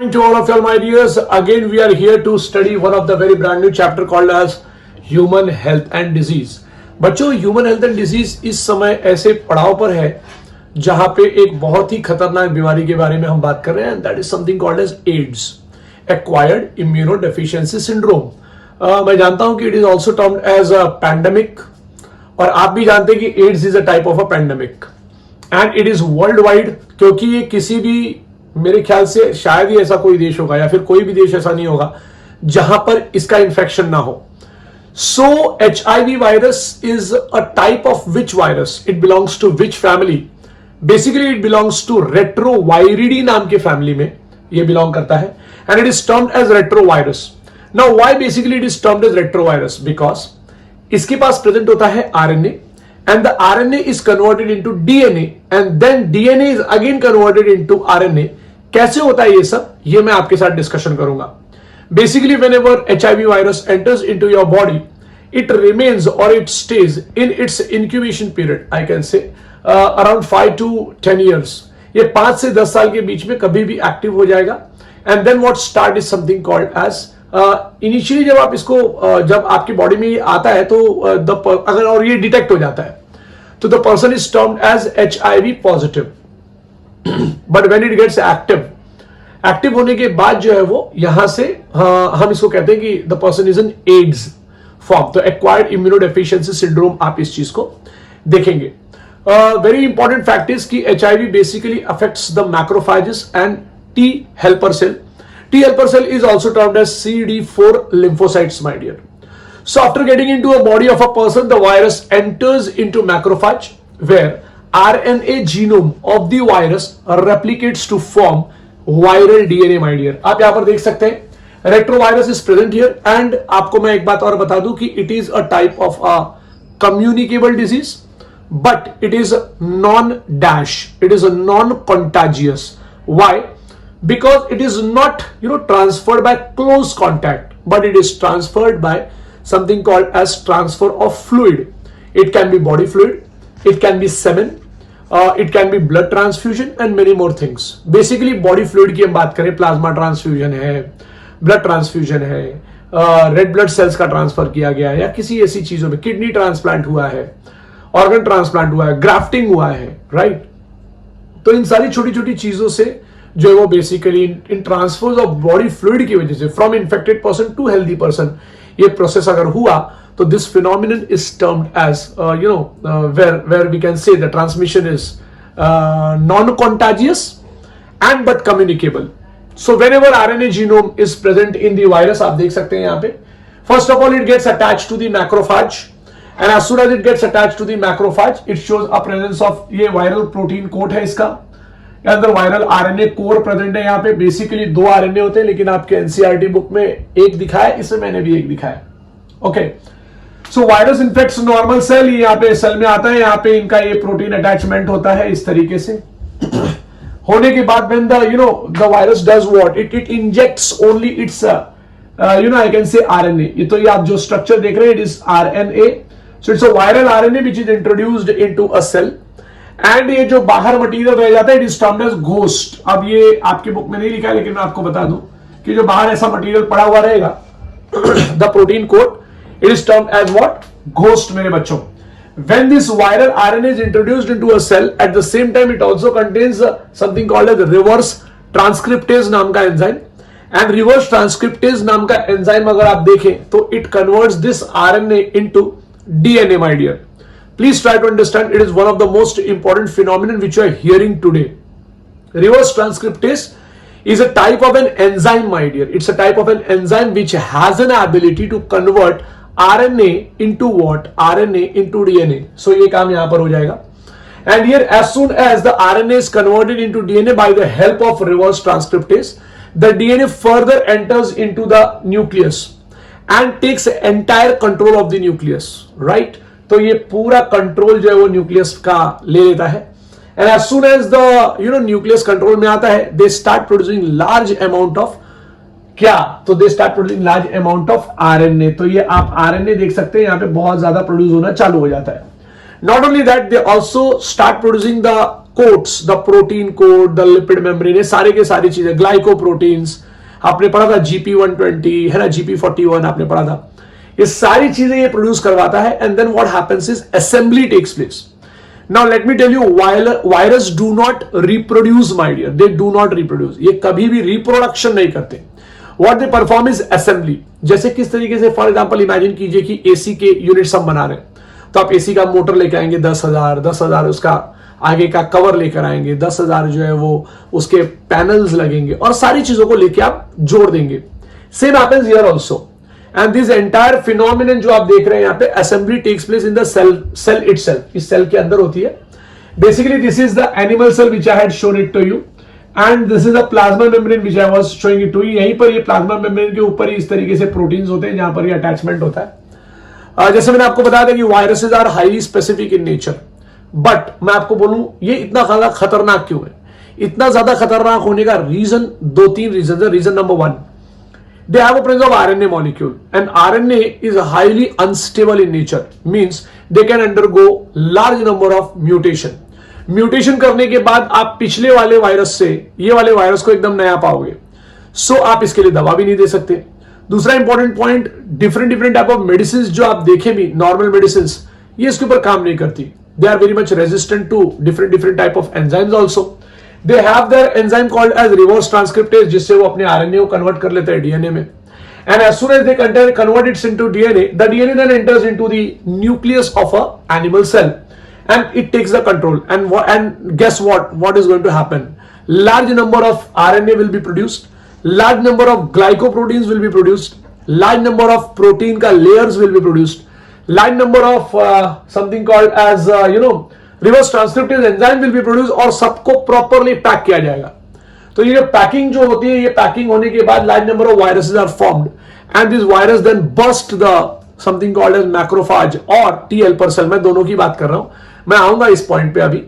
To all of y'all, my dears, again we are here to study one of the very brand new chapter called as Human Health and Disease. बच्चों, human health and disease इस समय ऐसे पड़ाव पर है जहां पे एक बहुत ही खतरनाक बीमारी के बारे में हम बात कर रहे हैं, that is something called as AIDS, acquired immunodeficiency syndrome. मैं जानता हूं कि it is also termed as a pandemic, और आप भी जानते हैं कि AIDS is a type of a pandemic and it is worldwide, क्योंकि ये किसी भी, मेरे ख्याल से शायद ही ऐसा कोई देश होगा या फिर कोई भी देश ऐसा नहीं होगा जहां पर इसका इन्फेक्शन ना हो। So HIV virus is a type of which virus? It belongs to which family? Basically it belongs to Retroviridae नाम के फैमिली में ये बिलोंग करता है and it is termed as retrovirus. Now why basically it is termed as retrovirus? Because इसके पास present होता है RNA and the RNA is converted into DNA and then DNA is again converted into RNA. कैसे होता है ये सब, ये मैं आपके साथ डिस्कशन करूंगा। Basically, whenever HIV virus enters into your body, it remains or it stays in its incubation period. I can say around 5 to 10 years. ये 5 से 10 साल के बीच में कभी भी एक्टिव हो जाएगा। And then what start is something called as initially जब आप इसको जब आपकी बॉडी में ये आता है तो अगर और ये डिटेक्ट हो जाता है तो the person is termed as HIV positive. But when it gets active होने के बाद जो है वो यहां से हम इसको कहते हैं कि the person is an AIDS form, तो एक्वायर्ड इम्यूनोडेफिशिएंसी सिंड्रोम आप इस चीज को देखेंगे। वेरी इंपॉर्टेंट फैक्ट इज कि HIV basically affects the macrophages and T helper cell. T helper cell is also termed as CD4 lymphocytes, my dear. So after getting into a body of a person, the virus enters into macrophage where RNA genome of the virus replicates to form viral DNA, my dear. आप यहां पर देख सकते हैं retrovirus is present here and आपको मैं एक बात और बता दूं कि it is a type of a communicable disease, but it is non dash, it is a non contagious. Why? Because it is not transferred by close contact, but it is transferred by something called as transfer of fluid. It can be body fluid, it can B semen, it can be blood transfusion and many more things. Basically body fluid की हम बात करें, plasma transfusion है, blood transfusion है, red blood cells का transfer किया गया है, या किसी ऐसी चीजों में किडनी ट्रांसप्लांट हुआ है, ऑर्गन ट्रांसप्लांट हुआ है, ग्राफ्टिंग हुआ है, राइट। तो इन सारी छोटी छोटी चीजों से जो है वो basically in transfers of body fluid की वजह से from infected person to healthy person ये प्रोसेस अगर हुआ तो this phenomenon is termed as where we can say the transmission is non-contagious and but communicable. So whenever RNA genome is present in the virus, आप देख सकते हैं यहाँ पे, first of all it gets attached to the macrophage and as soon as it gets attached to the macrophage it shows a presence of ये viral protein coat है इसका, अंदर वायरल आरएनए कोर प्रेजेंट है। यहाँ पे basically 2 RNA होते हैं, लेकिन आपके एनसीईआरटी बुक में एक दिखाया, इसमें मैंने भी एक दिखाया। Okay, so virus infects normal cell, यहाँ पे सेल में आता है, यहाँ पे इनका ये प्रोटीन अटैचमेंट होता है इस तरीके से। होने के बाद when the virus does what? It injects only its I can say RNA. ये तो ये आप जो स्ट्रक्चर देख रहे हैं, it is RNA. So it's a viral RNA which is introduced into a cell. And ये जो बाहर मटीरियल रह जाता है, it is termed as ghost. अब ये आपके बुक में नहीं लिखा है, लेकिन मैं आपको बता दूं कि जो बाहर ऐसा मटीरियल पड़ा हुआ रहेगा, the protein coat, it is termed as what? Ghost, मेरे बच्चों। When this viral RNA is introduced into a cell, at the same time it also contains something called as reverse transcriptase नाम का enzyme, and reverse transcriptase नाम का enzyme अगर आप देखें तो it converts this RNA into DNA, my dear. Please try to understand, it is one of the most important phenomenon which you are hearing today. Reverse transcriptase is a type of an enzyme, my dear. It's a type of an enzyme which has an ability to convert RNA into what? RNA into DNA. So ये काम यहाँ पर हो जाएगा। And here as soon as the RNA is converted into DNA by the help of reverse transcriptase, the DNA further enters into the nucleus and takes entire control of the nucleus, right? तो ये पूरा control जो है वो nucleus का ले लेता है। And as soon as the nucleus control में आता है, they start producing large amount of क्या? तो they start producing large amount of RNA. तो ये आप आरएनए देख सकते हैं, यहाँ पे बहुत ज्यादा प्रोड्यूस होना चालू हो जाता है। Not only that, they also start producing the coats, the protein coat, the lipid membrane, ये सारे के सारी चीजें, ग्लाइकोप्रोटीन्स आपने पढ़ा था, GP120 है ना, GP41 आपने पढ़ा था, ये सारी चीजें ये प्रोड्यूस करवाता है. And then what happens is assembly takes place. Now let me tell you, virus do not reproduce my dear, they do not reproduce, ये कभी भी रिप्रोडक्शन नहीं करते. What they perform is assembly. जैसे किस तरीके से, फॉर एग्जांपल इमेजिन कीजिए कि एसी के यूनिट्स हम बना रहे हैं, तो आप एसी का मोटर लेके आएंगे 10,000 उसका आगे का कवर लेकर आएंगे, 10,000 जो है वो उसके पैनल्स लगेंगे और सारी चीजों को लेके आप जोड़ देंगे. Same happens here also. And this entire phenomenon जो आप देख रहे हैं यहाँ पे, assembly takes place in the cell itself, इस सेल के अंदर होती है. Basically this is the animal cell which I had shown it to you, and this is the plasma membrane which I was showing it to you. यहीं पर ये plasma membrane के ऊपर ही इस तरीके से प्रोटीन्स होते हैं जहां पर ये अटैचमेंट होता है. जैसे मैंने आपको बताया था कि viruses are highly specific in nature, but मैं आपको बोलूं ये इतना ज्यादा खतरनाक क्यों है. इतना ज्यादा खतरनाक होने का रीजन, 2-3 रीजन है. Reason number 1, they have a presence of RNA molecule, and RNA is highly unstable in nature, means they can undergo large number of mutation. Mutation करने के बाद आप पिछले वाले वायरस से ये वाले वायरस को एकदम नया पाओगे. सो आप इसके लिए दवा भी नहीं दे सकते. दूसरा important point, different type of medicine जो आप देखें भी, नॉर्मल मेडिसिन ये इसके ऊपर काम नहीं करती. They are very much resistant to different type of enzymes also. They have their enzyme called as reverse transcriptase, जिससे वो अपने RNA को कन्वर्ट कर लेते हैं DNA में. And as soon as they convert it into DNA, the DNA then enters into the nucleus of a animal cell, and it takes the control. And guess what? What is going to happen? Large number of RNA will be produced, large number of glycoproteins will be produced, large number of protein का layers will be produced, large number of something called as reverse transcriptase enzyme will be produce, और सबको properly pack किया जाएगा. तो ये packing जो होती है, ये पैकिंग होने के बाद large number of viruses are formed, and this virus then burst the something called as macrophage और टी हेल्पर सेल. मैं दोनों की बात कर रहा हूं, मैं आऊंगा इस पॉइंट पे अभी.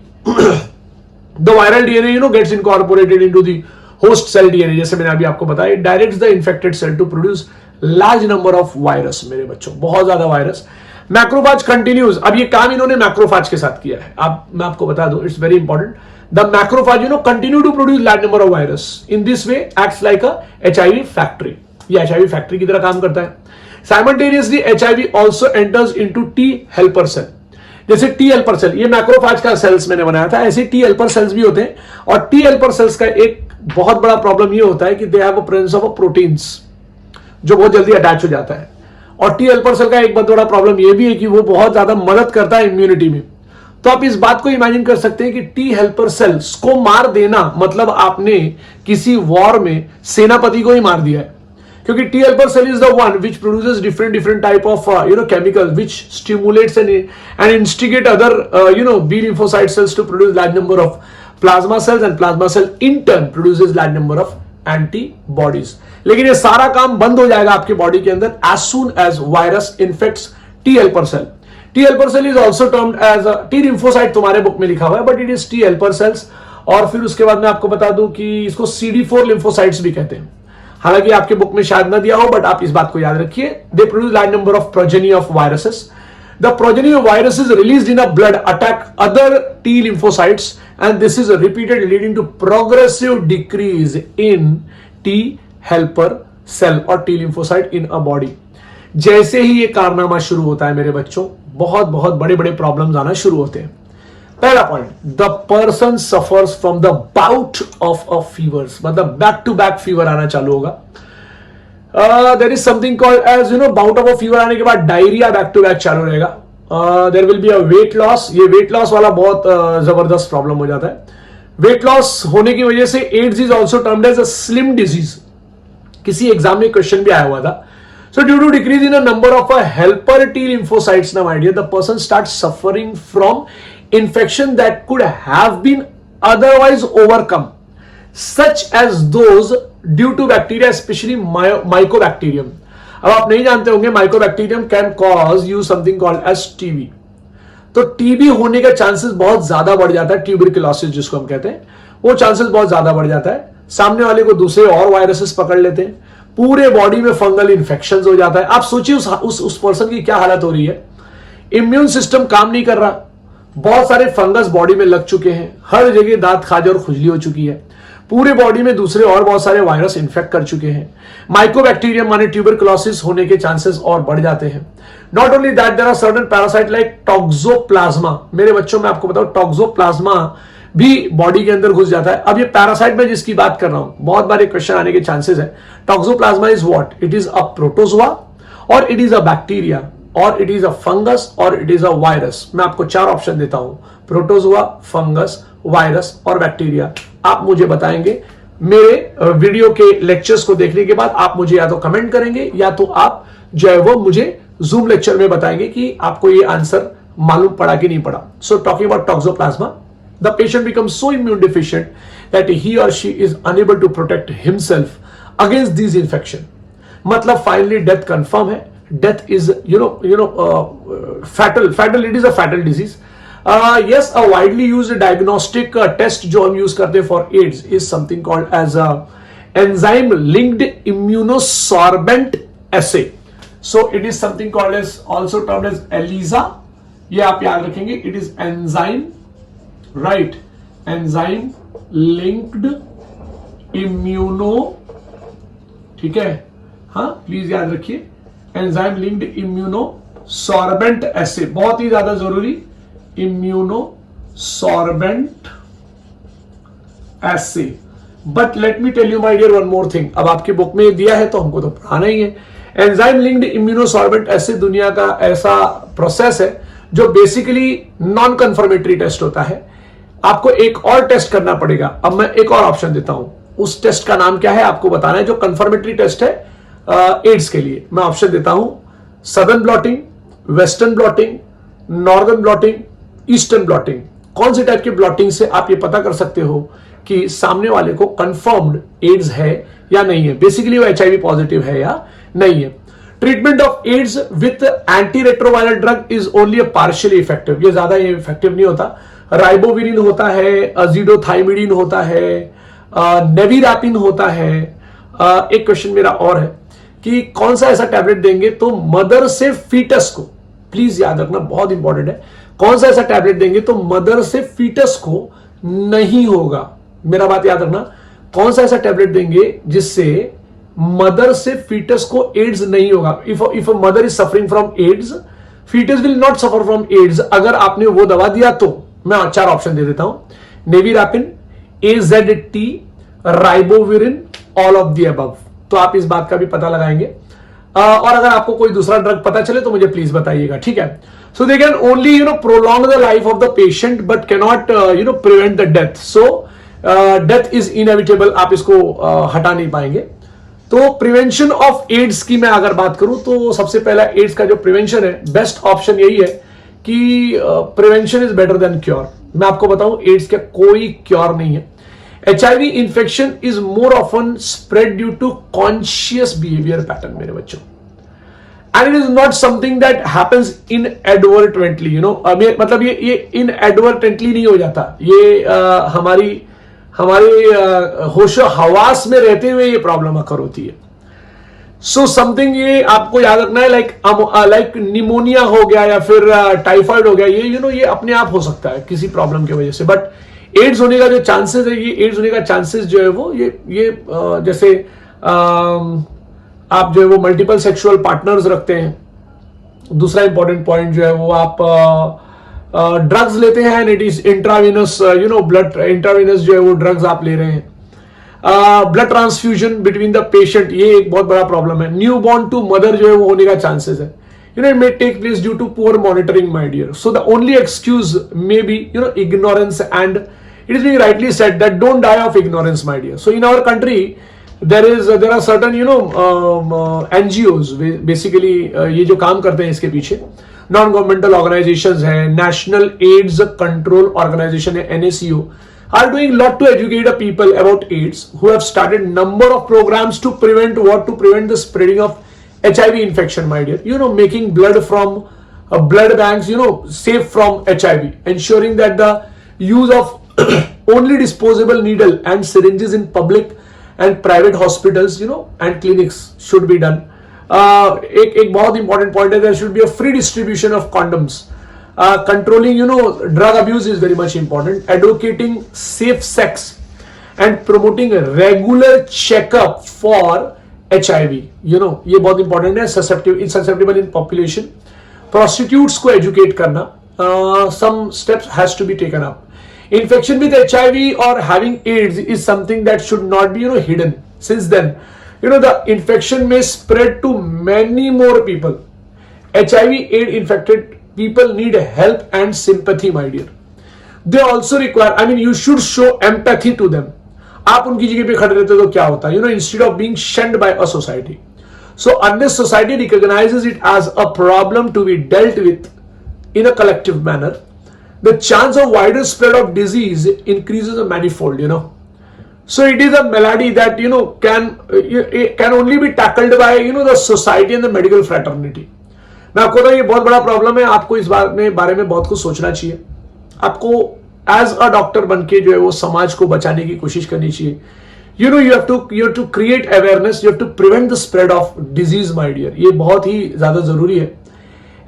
The viral DNA gets incorporated into the host cell DNA, जैसे मैंने अभी आपको बताया, it directs the infected cell to produce large number of virus. मेरे बच्चों, बहुत ज्यादा वायरस. Macrophage continues. अब ये काम इन्होंने मैक्रोफाज के साथ किया है. अब मैं आपको बता दूं, it's very important. The macrophage continue to produce large number of virus. In this way acts like a HIV factory. ये HIV फैक्ट्री की तरह काम करता है. Simultaneously HIV also enters into T helper cell. जैसे टी हेल्पर सेल, ये macrophage का cells मैंने बनाया था, ऐसे टी हेल्पर सेल्स भी होते हैं. और टी हेल्पर सेल्स का एक बहुत बड़ा प्रॉब्लम ये होता है कि they have a presence of proteins जो बहुत जल्दी अटैच हो जाता है. और टी हेल्पर सेल का एक बहुत बड़ा प्रॉब्लम यह भी है कि वो बहुत ज्यादा मदद करता है इम्यूनिटी में. तो आप इस बात को इमेजिन कर सकते हैं कि टी हेल्पर सेल्स को मार देना मतलब आपने किसी वॉर में सेनापति को ही मार दिया है. क्योंकि T helper cell is the one which produces different type of chemical which stimulates and instigate other B lymphocyte cells to produce large number of plasma cells, and plasma cell in turn produces large number of antibodies. लेकिन ये सारा काम बंद हो जाएगा आपके body के अंदर as soon as virus infects T helper cell. T helper cell is also termed as T lymphocyte, तुम्हारे बुक में लिखा हुआ है, but it is T helper cells. और फिर उसके बाद मैं आपको बता दूं कि इसको CD4 लिम्फोसाइट्स भी कहते हैं. हालांकि आपके बुक में शायद ना दिया हो, बट आप इस बात को याद रखिए. They produce large number of progeny of viruses. The progeny of viruses released in a blood attack other T lymphocytes, and this is repeated, leading to progressive decrease in T helper cell or T lymphocyte in a body. जैसे ही ये कारनामा शुरू होता है मेरे बच्चों, बहुत बहुत बड़े बड़े प्रॉब्लम्स आना शुरू होते हैं. पहला point, the person suffers from the bout of a fevers, मतलब बैक टू बैक फीवर आना चालू होगा. There is something called as bout of a fever आने के बाद डायरिया बैक टू बैक चालू रहेगा. There will be a weight loss. ये वेट लॉस वाला बहुत जबरदस्त प्रॉब्लम हो जाता है. वेट लॉस होने की वजह से AIDS is also termed as a slim disease. किसी एग्जाम में क्वेश्चन भी आया हुआ था. So due to decrease in a number of helper T lymphocytes, now my dear, the person starts suffering from infection that could have been otherwise overcome, such as those due to bacteria, especially mycobacterium. अब आप नहीं जानते होंगे, mycobacterium can cause you something called as TB. तो TB होने का chances बहुत ज्यादा बढ़ जाता है. ट्यूबरकुलोसिस जिसको हम कहते हैं, वो चांसेस बहुत ज्यादा बढ़ जाता है. सामने वाले को दूसरे और वायरसेस पकड़ लेते हैं. पूरे बॉडी में फंगल इन्फेक्शन हो जाता है. आप सोचिए उस पर्सन की क्या हालत हो रही है. इम्यून सिस्टम काम नहीं कर रहा, बहुत सारे फंगस बॉडी में लग चुके हैं, हर जगह दांत खाज और खुजली हो चुकी है, पूरे बॉडी में दूसरे और बहुत सारे वायरस इन्फेक्ट कर चुके हैं, माइकोबैक्टीरियम माने ट्यूबरकुलोसिस होने के चांसेस और बढ़ जाते हैं। Not only that, there are certain parasite like toxoplasma. मेरे बच्चों में आपको बताऊं टॉक्सोप्लाज्मा भी बॉडी के अंदर घुस जाता है। अब ये पैरासाइट में जिसकी बात कर रहा हूं, बहुत बार क्वेश्चन आने के चांसेस है। Toxoplasma is what? It is a protozoa और इट इज अ बैक्टीरिया और इट इज अ फंगस और इट इज अ वायरस। मैं आपको 4 ऑप्शन देता हूं, प्रोटोजोआ, फंगस, वायरस और बैक्टीरिया। आप मुझे बताएंगे, मेरे वीडियो के लेक्चर्स को देखने के बाद आप मुझे या तो कमेंट करेंगे या तो आप जो है वो मुझे जूम लेक्चर में बताएंगे कि आपको ये आंसर मालूम पड़ा कि नहीं पड़ा। So talking about toxoplasma, the patient becomes so immune deficient that he or she is unable to protect himself against this infection. मतलब फाइनली डेथ कंफर्म है। Death is fatal, it is a fatal disease. Yes, a widely used diagnostic test जो हम use करते हैं for AIDS is something called as a enzyme linked immunosorbent assay. So it is something called as also termed as ELISA. ये आप याद रखेंगे, it is enzyme, right? Enzyme linked immuno, ठीक है, हाँ प्लीज याद रखिए, एंजाइम लिंक्ड इम्यूनोसॉर्बेंट एसे, बहुत ही ज्यादा जरूरी, immunosorbent assay. But let me tell you my dear one more thing, अब आपकी बुक में दिया है तो हमको तो पढ़ाना ही है। एंजाइम लिंक्ड इम्यूनोसॉर्बेंट एसे दुनिया का ऐसा प्रोसेस है जो बेसिकली नॉन कंफर्मेटरी टेस्ट होता है। आपको एक और टेस्ट करना पड़ेगा। अब मैं एक और ऑप्शन देता हूं, उस टेस्ट का नाम क्या है आपको बताना है, जो कंफर्मेटरी टेस्ट है एड्स के लिए। मैं ऑप्शन देता हूं, southern blotting, western blotting, northern blotting, eastern blotting. कौन से टाइप की ब्लॉटिंग से आप ये पता कर सकते हो कि सामने वाले को कंफर्म्ड एड्स है या नहीं है, बेसिकली वो HIV पॉजिटिव है या नहीं है। Treatment of AIDS with anti retroviral drug is only a partially effective, ये ज्यादा इफेक्टिव नहीं होता। राइबोविरिन होता है, अजीडोथाइमिडिन होता है, नेविरैपिन होता है। एक क्वेश्चन मेरा और है कि कौन सा ऐसा टैबलेट देंगे तो मदर से फीटस को, प्लीज याद रखना बहुत इंपॉर्टेंट है, कौन सा ऐसा टैबलेट देंगे तो मदर से फीटस को नहीं होगा। मेरा बात याद रखना, कौन सा ऐसा टैबलेट देंगे जिससे मदर से फीटस को एड्स नहीं होगा। If a mother is suffering from AIDS, foetus will not suffer from AIDS. अगर आपने वो दवा दिया तो मैं 4 ऑप्शन दे देता हूं, nevirapine, AZT, ribavirin, all of the above. तो आप इस बात का भी पता लगाएंगे और अगर आपको कोई दूसरा ड्रग पता चले तो मुझे प्लीज बताइएगा, ठीक है। So they can only prolong the life of the patient but can not prevent the death. So death is inevitable, आप इसको हटा नहीं पाएंगे। तो प्रिवेंशन ऑफ एड्स की मैं अगर बात करूं तो सबसे पहला एड्स का जो प्रिवेंशन है, बेस्ट ऑप्शन यही है कि prevention is better than cure. मैं आपको बताऊं एड्स का कोई क्योर नहीं है। HIV infection is more often spread due to conscious behavior pattern, मेरे बच्चों, and it is not something that happens inadvertently, मतलब ये inadvertently नहीं हो जाता, ये हमारे होशो हवास में रहते हुए ये प्रॉब्लम अकर होती है। सो समथिंग ये आपको याद रखना है, लाइक निमोनिया हो गया या फिर टाइफाइड हो गया, ये ये अपने आप हो सकता है किसी प्रॉब्लम की वजह से। बट एड्स होने का जो चांसेस है, ये एड्स होने का चांसेस जो है वो ये जैसे आप जो है वो मल्टीपल सेक्सुअल पार्टनर्स रखते हैं। दूसरा इंपॉर्टेंट पॉइंट जो है वो आप ड्रग्स लेते हैं, it is intravenous, blood intravenous जो है वो ड्रग्स आप ले रहे हैं। Blood transfusion between the patient, ये एक बहुत बड़ा प्रॉब्लम है। न्यू बॉर्न टू मदर जो है वो होने का चांसेस है। It may take place due to poor monitoring, my dear. So the only excuse may be, ignorance, and it is being rightly said that don't die of ignorance, my dear. So in our country, there are certain, NGOs, basically ये जो काम करते हैं इसके पीछे non governmental organisations है, national AIDS control organisation है NACO, are doing lot to educate the people about AIDS, who have started number of programs to prevent the spreading of HIV infection, my dear. Making blood from blood banks, safe from HIV, ensuring that the use of only disposable needle and syringes in public and private hospitals, and clinics should be done. एक बहुत important point है, there should be a free distribution of condoms. controlling, drug abuse is very much important. Advocating safe sex and promoting regular checkup for HIV, ये बहुत important है. Susceptible in population. Prostitutes को educate करना. Some steps has to be taken up. Infection with HIV or having AIDS is something that should not be, hidden. Since then, the infection may spread to many more people. HIV/AIDS infected people need help and sympathy, my dear. They also require, you should show empathy to them. आप उनकी जगह पे खड़े रहते तो क्या होता है, instead of being shunned by a society. So unless society recognizes it as a problem to be dealt with in a collective manner, the chance of wider spread of disease increases a manifold, So it is a malady that, can only be tackled by, the society and the medical fraternity. मैं आपको ये बहुत बड़ा problem है. आपको इस बारे में बहुत कुछ सोचना चाहिए. आपको एज अ डॉक्टर बनके जो है वो समाज को बचाने की कोशिश करनी चाहिए. You have to create awareness, you have to prevent the spread of disease, my dear. ये बहुत ही ज्यादा जरूरी है.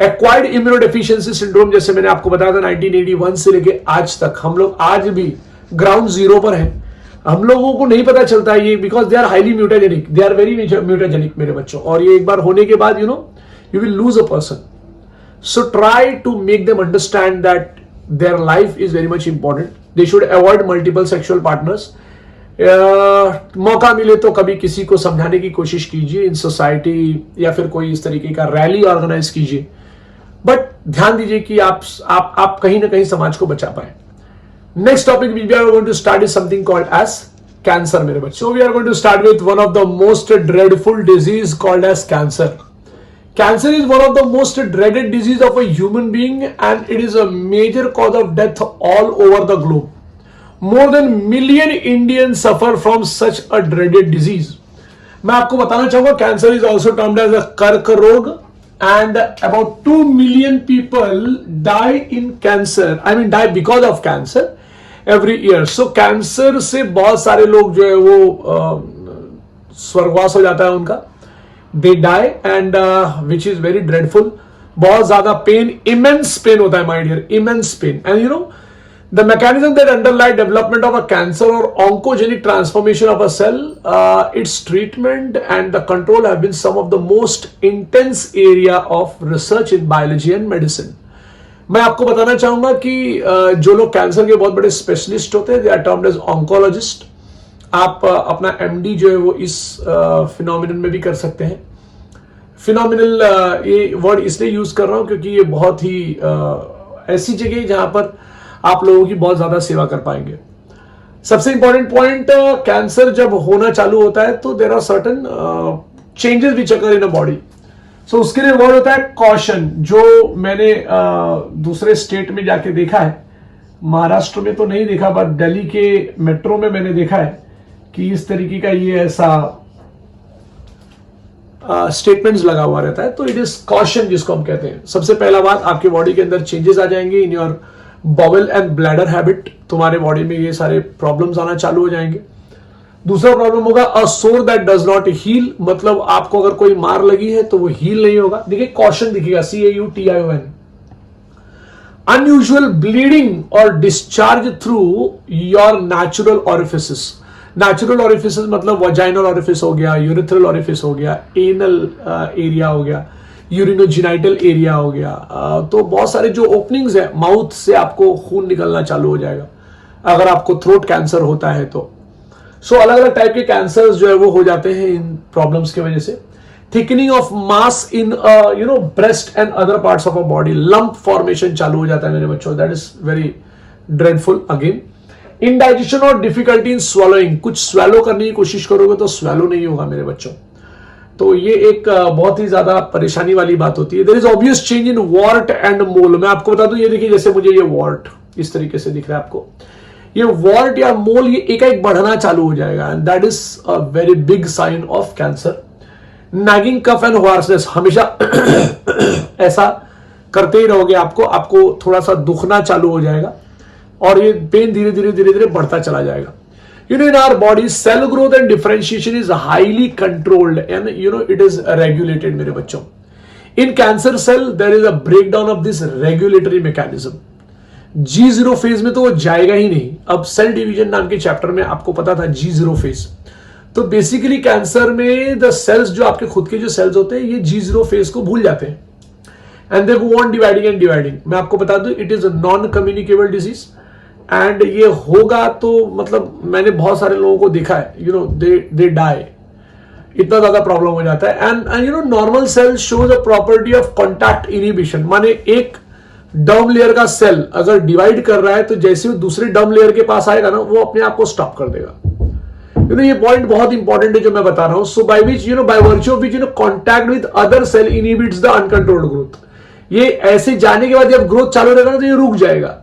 एक्वायर्ड इम्यूनोडेफिशिएंसी सिंड्रोम, जैसे मैंने आपको बताया था 1981 से लेके आज तक, हम लोग आज भी ग्राउंड जीरो पर हैं. हम लोगों को नहीं पता चलता ये, because they are highly mutagenic, they are very mutagenic मेरे बच्चों. और ये एक बार होने के बाद you will lose a person. So try to make them understand that their life is very much important. They should avoid multiple sexual partners. मौका मिले तो कभी किसी को समझाने की कोशिश कीजिए इन सोसाइटी, या फिर कोई इस तरीके का रैली ऑर्गेनाइज कीजिए. बट ध्यान दीजिए कि आप कहीं ना कहीं समाज को बचा पाए. Next topic we are going to start is something called as cancer, मेरे बच्चों. We are going to start with one of the most dreadful disease called as cancer. Cancer is one of the most dreaded disease of a human being, and it is a major cause of death all over the globe. More than million Indians suffer from such a dreaded disease. मैं आपको बताना चाहूंगा, cancer is also termed as a कर्क रोग, and about 2 million people die in cancer. Die because of cancer every year. So cancer से बहुत सारे लोग जो है वो स्वर्गवास हो जाता है उनका. They die, and which is very dreadful. बहुत ज्यादा pain, immense pain होता है, my dear, immense pain. And the mechanism that underlie development of a cancer or oncogenic transformation of a cell, its treatment and the control have been some of the most intense area of research in biology and medicine. मैं आपको बताना चाहूंगा कि जो लोग cancer के बहुत बड़े स्पेशलिस्ट होते हैं, they are termed as oncologist. आप अपना एमडी जो है वो इस फिनोमिनन में भी कर सकते हैं. फिनोमिनल ये वर्ड इसलिए यूज कर रहा हूं क्योंकि ये बहुत ही ऐसी जगह है जहां पर आप लोगों की बहुत ज्यादा सेवा कर पाएंगे. सबसे इंपॉर्टेंट पॉइंट, कैंसर जब होना चालू होता है तो there are certain changes which occur in a body. So उसके लिए वर्ड होता है कॉशन, जो मैंने दूसरे स्टेट में जाके देखा है. महाराष्ट्र में तो नहीं देखा, बट दिल्ली के मेट्रो में मैंने देखा है कि इस तरीके का ये ऐसा स्टेटमेंट्स लगा हुआ रहता है. तो इट इज कॉशन जिसको हम कहते हैं. सबसे पहला बात, आपके बॉडी के अंदर चेंजेस आ जाएंगे in your bowel and bladder habit. तुम्हारे बॉडी में ये सारे प्रॉब्लम्स आना चालू हो जाएंगे. दूसरा प्रॉब्लम होगा अ सोर दैट डज नॉट हील, मतलब आपको अगर कोई मार लगी है तो वो हील नहीं होगा. देखिए कॉशन दिखेगा, CAUTION. अनयूजुअल ब्लीडिंग और discharge through your natural orifices. Natural orifices मतलब वजाइनल ऑरिफिस हो गया, यूरिथ्रल ऑरिफिस हो गया, एनल एरिया हो गया, यूरिनोजिनाइटल एरिया हो गया. तो बहुत सारे जो ओपनिंग्स है, माउथ से आपको खून निकलना चालू हो जाएगा अगर आपको थ्रोट कैंसर होता है तो. सो अलग अलग टाइप के कैंसर्स जो है वो हो जाते हैं इन प्रॉब्लम्स की वजह से. Thickening of mass in breast and other parts of a body. Lump formation चालू हो जाता है मेरे बच्चों. That is very dreadful. Again indigestion और डिफिकल्टी इन स्वलोइंग. कुछ स्वैलो करने की कोशिश करोगे तो स्वैलो नहीं होगा मेरे बच्चों. तो ये एक बहुत ही ज्यादा परेशानी वाली बात होती है. There is obvious change in wart and mole. मैं आपको बता दूं, ये देखिए जैसे मुझे ये वॉर्ट इस तरीके से दिख रहा है आपको, ये वॉर्ट या मोल ये एकाएक बढ़ना चालू हो जाएगा, and that is a very big sign of cancer. Nagging cough and hoarseness. हमेशा ऐसा करते ही रहोगे, आपको थोड़ा सा दुखना चालू हो जाएगा और ये पेन धीरे धीरे बढ़ता चला जाएगा. In our body, cell growth and differentiation is highly controlled and it is regulated मेरे बच्चों. In cancer cell, there is a breakdown of this regulatory mechanism. G0 phase में तो वो जाएगा ही नहीं. अब सेल डिवीजन नाम के चैप्टर में आपको पता था G0 फेज. तो बेसिकली कैंसर में द सेल्स जो आपके खुद के जो सेल्स होते हैं ये G0 फेज को भूल जाते हैं and they go on dividing and dividing. मैं आपको बता दूं it is a non communicable disease and ये होगा तो मतलब मैंने बहुत सारे लोगों को देखा है, यू नो दे डाई, इतना ज्यादा प्रॉब्लम हो जाता है. And you know normal cell shows a property of contact inhibition. माने एक डर्म लेयर का सेल अगर डिवाइड कर रहा है तो जैसे वो दूसरे डर्म लेयर के पास आएगा ना वो अपने आप को स्टॉप कर देगा. यू नो ये पॉइंट बहुत इंपॉर्टेंट है जो मैं बता रहा हूं. So by which you know by virtue of which you know contact with other cell inhibits the uncontrolled growth. ये ऐसे जाने के बाद जब ग्रोथ चालू रहेगा ना तो ये रुक जाएगा.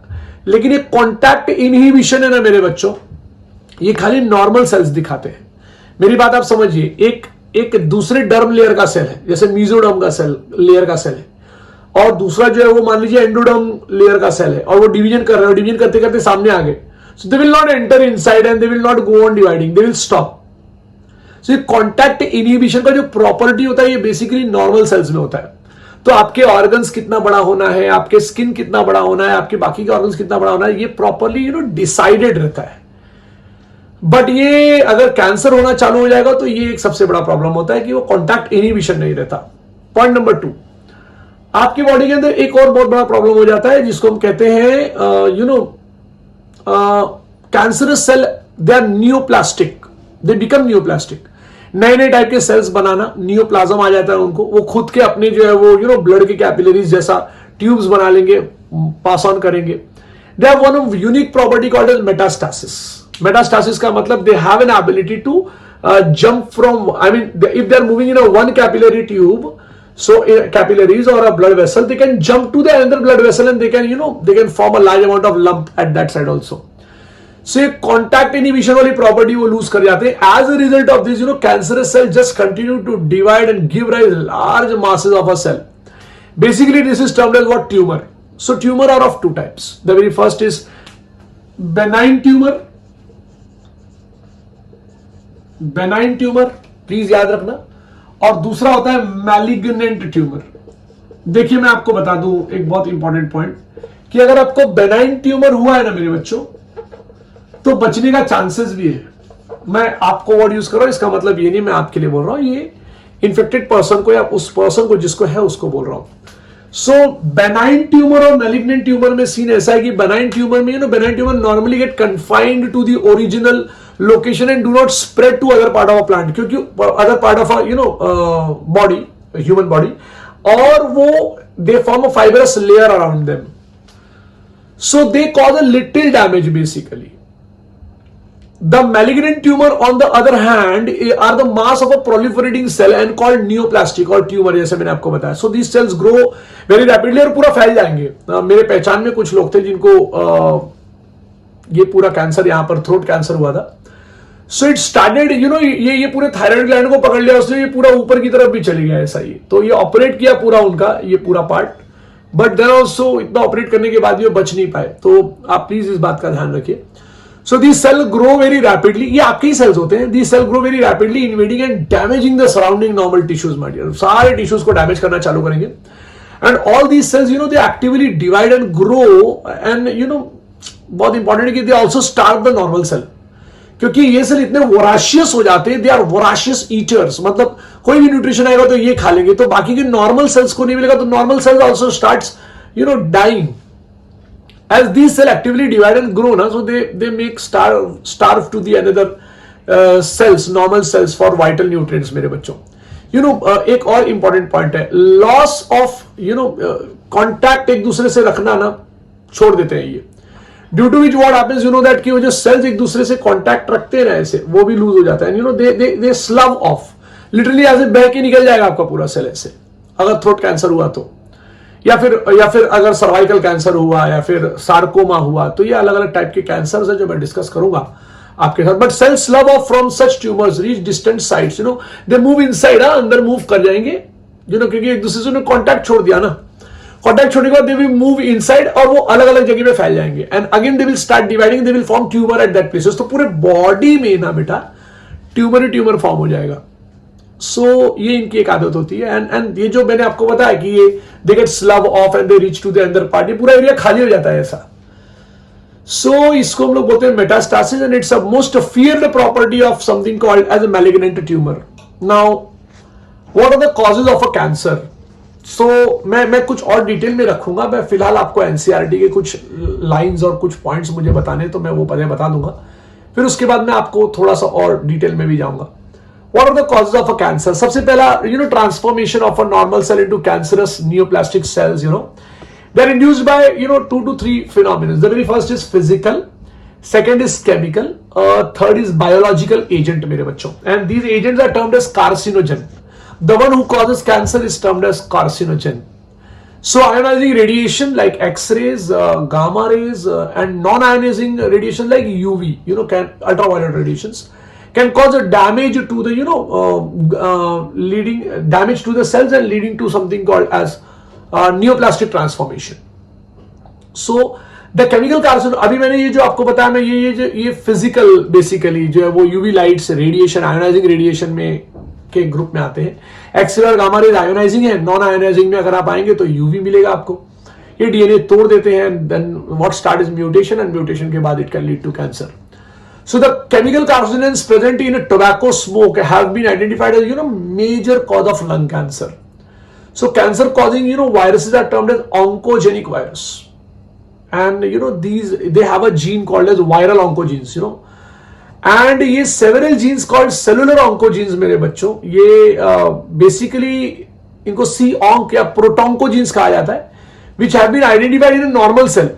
लेकिन ये कॉन्टैक्ट इनहिबिशन है ना मेरे बच्चों, ये खाली नॉर्मल सेल्स दिखाते हैं. मेरी बात आप समझिए. एक दूसरे डर्म लेयर का सेल है जैसे मीजोडर्म का सेल लेयर का सेल है और दूसरा जो है वो मान लीजिए एंडोडर्म लेयर का सेल है और वो डिवीजन कर रहे हैं, डिवीजन करते करते सामने आ गए. So they will not enter inside and they will not go on dividing, they will stop. So ये कॉन्टैक्ट इनहिबिशन का जो प्रॉपर्टी होता है ये बेसिकली नॉर्मल सेल्स में होता है. तो आपके ऑर्गन्स कितना बड़ा होना है, आपके स्किन कितना बड़ा होना है, आपके बाकी के ऑर्गन्स कितना बड़ा होना है, ये प्रॉपरली यू नो डिसाइडेड रहता है. बट ये अगर कैंसर होना चालू हो जाएगा तो ये एक सबसे बड़ा प्रॉब्लम होता है कि वो कॉन्टैक्ट इनहिबिशन नहीं रहता. पॉइंट नंबर 2, आपकी बॉडी के अंदर एक और बहुत बड़ा प्रॉब्लम हो जाता है जिसको हम कहते हैं you know cancerous cell they are neoplastic, they become neoplastic. नए नए टाइप के सेल्स बनाना, नियोप्लाज्म आ जाता है उनको, वो खुद के अपने जो है वो यू नो ब्लड के कैपिलरीज जैसा ट्यूब्स बना लेंगे, पास ऑन करेंगे. They have one of unique property called as metastasis. Metastasis का मतलब they have an ability to jump from, I mean if they are moving in a one capillary tube, so capillaries or a blood vessel, they can jump to the another blood vessel and they can you know they can form a large amount of lump at that side also. So ये contact inhibition वाली property वो lose कर जाते हैं. As a result of this, you know, cancerous cell just continue to divide and give rise large masses of a cell. Basically this is termed as what? Tumor. So tumor are of two types. The very first is benign tumor. Benign tumor, please याद रखना. और दूसरा होता है malignant tumour. देखिए मैं आपको बता दूं एक बहुत इंपॉर्टेंट पॉइंट कि अगर आपको बेनाइन ट्यूमर हुआ है ना मेरे बच्चों तो बचने का चांसेस भी है. मैं आपको वर्ड यूज कर रहा हूं, इसका मतलब ये नहीं मैं आपके लिए बोल रहा हूं, ये इन्फेक्टेड पर्सन को या उस पर्सन को जिसको है उसको बोल रहा हूं. सो बेनाइन ट्यूमर और मैलिग्नेंट ट्यूमर में सीन ऐसा है कि बेनाइन ट्यूमर में you know benign tumour normally get confined to the original location and do not spread to other part of a plant, क्योंकि other part of a you know body, human body, और वो they form a fibrous layer around them, so they cause a little damage basically. The malignant tumor on the other hand are the mass of a proliferating cell and called neoplastic और tumor, जैसे मैंने आपको बताया. So these cells grow very rapidly और पूरा फैल जाएंगे. मेरे पहचान में कुछ लोग थे जिनको ये पूरा कैंसर यहाँ पर थ्रोट कैंसर हुआ था. So it started you know ये पूरे थायराइड ग्लैंड को पकड़ लिया उसने, ये पूरा ऊपर की तरफ भी चली गया ऐसा ही. तो ये ऑपरेट किया पूरा उनका ये पूरा पार्ट, बट देन ऑल्सो इतना ऑपरेट करने के बाद ये बच नहीं पाए. तो आप प्लीज इस बात का ध्यान रखिए. So the cell grow very rapidly, ये आपके ही सेल्स होते हैं. The cell grow very rapidly invading and damaging the surrounding normal tissues. My dear, सारे टिश्यूज को डैमेज करना चालू करेंगे. And all these cells you know they actively divide and grow and you know बहुत important है कि they also starve the normal cell, क्योंकि ये सेल इतने वोराशियस हो जाते हैं. दे आर वोराशियस ईटर्स, मतलब कोई भी न्यूट्रिशन आएगा तो ये खा लेंगे, तो बाकी के नॉर्मल सेल्स को नहीं मिलेगा. तो normal cells also starts you know dying as these cell actively divide and grow na, so they make starve to the another cells, normal cells for vital nutrients. मेरे बच्चों you know एक और important point है, loss of you know contact एक दूसरे से रखना ना छोड़ देते हैं ये. Due to which what happens you know that कि वो जो सेल्स एक दूसरे से कांटेक्ट रखते हैं ना ऐसे, वो भी लूज हो जाता है. You know they slough off, literally ऐसे बह के निकल जाएगा आपका पूरा सेल ऐसे, अगर थ्रोट कैंसर हुआ तो, या फिर अगर सर्वाइकल कैंसर हुआ या फिर सार्कोमा हुआ. तो ये अलग अलग टाइप के कैंसर है जो मैं डिस्कस करूंगा आपके साथ. But cells slough off from such tumours reach distant sites, you know they move inside, अंदर मूव कर जाएंगे यू नो, क्योंकि एक दूसरे से कॉन्टैक्ट छोड़ दिया ना. कॉन्टैक्ट छोड़ने के बाद दे विल मूव इनसाइड और वो अलग अलग जगह पे फैल जाएंगे. And again they will start dividing, they will form tumour at that places. तो पूरे बॉडी में ना बेटा ट्यूमर ही ट्यूमर फॉर्म हो जाएगा. सो ये इनकी एक आदत होती है। एंड ये जो मैंने आपको बताया कि ये they get slough off and they reach to the अंदर पार्ट, ये पूरा एरिया खाली हो जाता है ऐसा। सो इसको हम लोग बोलते हैं metastasis and it's a most feared property of something called as a malignant tumour. Now what are the causes of a cancer? So मैं कुछ और डिटेल में रखूंगा, मैं फिलहाल आपको एनसीईआरटी के कुछ लाइंस और कुछ पॉइंट्स मुझे बताने, तो मैं वो पहले बता दूंगा, फिर उसके बाद मैं आपको थोड़ा सा और डिटेल में भी जाऊंगा। What are the causes of a cancer? सबसे पहला, transformation of a normal cell into cancerous neoplastic cells, they're induced by, 2 to 3 phenomena. The very first is physical, second is chemical, third is biological agent, मेरे बच्चों. And these agents are termed as carcinogen. The one who causes cancer is termed as carcinogen. So ionizing radiation like X-rays, gamma rays, and non-ionizing radiation like UV, ultraviolet radiations, can cause a damage to the leading damage to the cells and leading to something called as neoplastic transformation. So the chemical carcinogen, अभी मैंने ये जो आपको बताया, मैं ये physical basically जो है वो UV lights, radiation, ionising radiation में के ग्रुप में आते हैं। एक्सरे और गामा रेज आयोनाइजिंग है, नॉन आयोनाइजिंग में अगर आप आएंगे तो यूवी मिलेगा आपको। ये डीएनए तोड़ देते हैं, then what start is mutation, and mutation के बाद it can lead to cancer. So the chemical carcinogens present in a tobacco smoke have been identified as major cause of lung cancer. So cancer causing viruses are termed as oncogenic virus, and these they have a gene called as viral oncogenes, and ये several genes called cellular oncogenes मेरे बच्चों, ये basically इनको C-onc या protoncogenes कहा जाता है, which have been identified in a normal cell,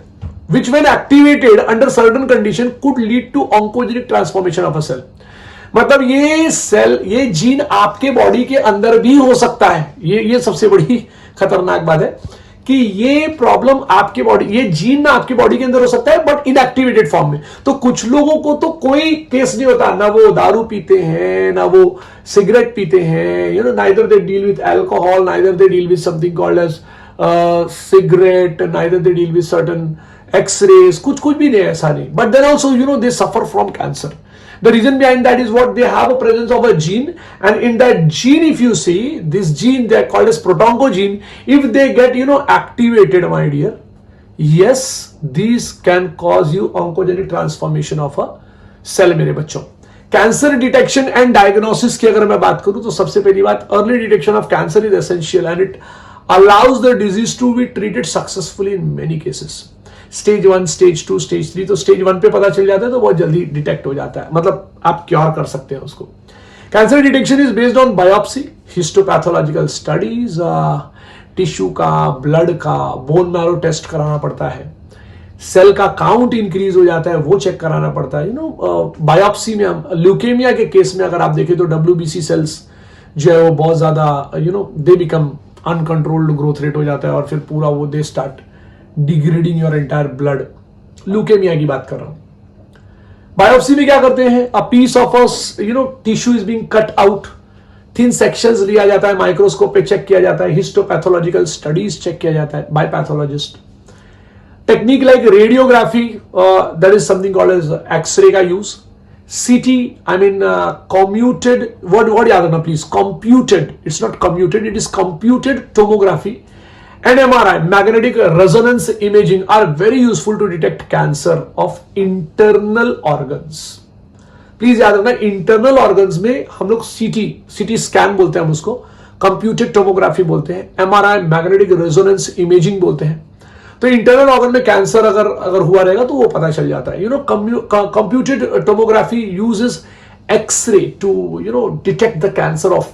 which when activated under certain condition could lead to oncogenic transformation of a cell. मतलब ये सेल, ये जीन आपके बॉडी के अंदर भी हो सकता है। ये सबसे बड़ी खतरनाक बात है कि ये प्रॉब्लम आपके बॉडी, ये जीन ना आपके बॉडी के अंदर हो सकता है बट इनएक्टिवेटेड फॉर्म में। तो कुछ लोगों को तो कोई केस नहीं होता, ना वो दारू पीते हैं, ना वो सिगरेट पीते हैं, neither they deal with alcohol, neither they deal with something called as cigarette, neither they deal with certain X-rays, कुछ भी नहीं है, ऐसा नहीं, but then also they suffer from cancer. The reason behind that is what they have a presence of a gene, and in that gene, if you see this gene, they are called as protoncogene. If they get activated, my dear, yes, these can cause you oncogenic transformation of a cell, मेरे बच्चों। Cancer detection and diagnosis की अगर मैं बात करूं तो सबसे पहली बात, early detection of cancer is essential and it allows the disease to be treated successfully in many cases. Stage 1, stage 2, stage 3, तो स्टेज 1 पे पता चल जाता है तो बहुत जल्दी डिटेक्ट हो जाता है, मतलब आप क्योर कर सकते हैं उसको। Cancer detection is based on biopsy, histopathological studies, tissue का, ब्लड का, बोन मैरो टेस्ट कराना पड़ता है, सेल का काउंट इंक्रीज हो जाता है वो चेक कराना पड़ता है। बायोप्सी में हम ल्यूकेमिया के केस में अगर आप देखें तो WBC सेल्स जो है वो बहुत ज्यादा they become uncontrolled growth rate हो जाता है और फिर पूरा वो they start degrading your entire blood. Leukaemia की बात कर रहा हूं। बायोप्सी में क्या करते हैं, a piece of tissue is being cut out, thin sections लिया जाता है, माइक्रोस्कोप पे चेक किया जाता है, हिस्टोपैथोलॉजिकल स्टडीज चेक किया जाता है by pathologist. Technique like radiography, that is something called as X ray का use, CT, I mean commuted, what याद रखना please, computed, it's not commuted, it is computed tomography and MRI, magnetic resonance imaging are very useful to detect cancer of internal organs. Please याद रखना, internal organs में हम लोग CT scan बोलते हैं, हम उसको कंप्यूटेड टोमोग्राफी बोलते हैं, MRI मैग्नेटिक रेजोनेंस इमेजिंग बोलते हैं। तो इंटरनल ऑर्गन में कैंसर अगर हुआ रहेगा तो वो पता चल जाता है। Computed tomography uses X-ray to detect the cancer of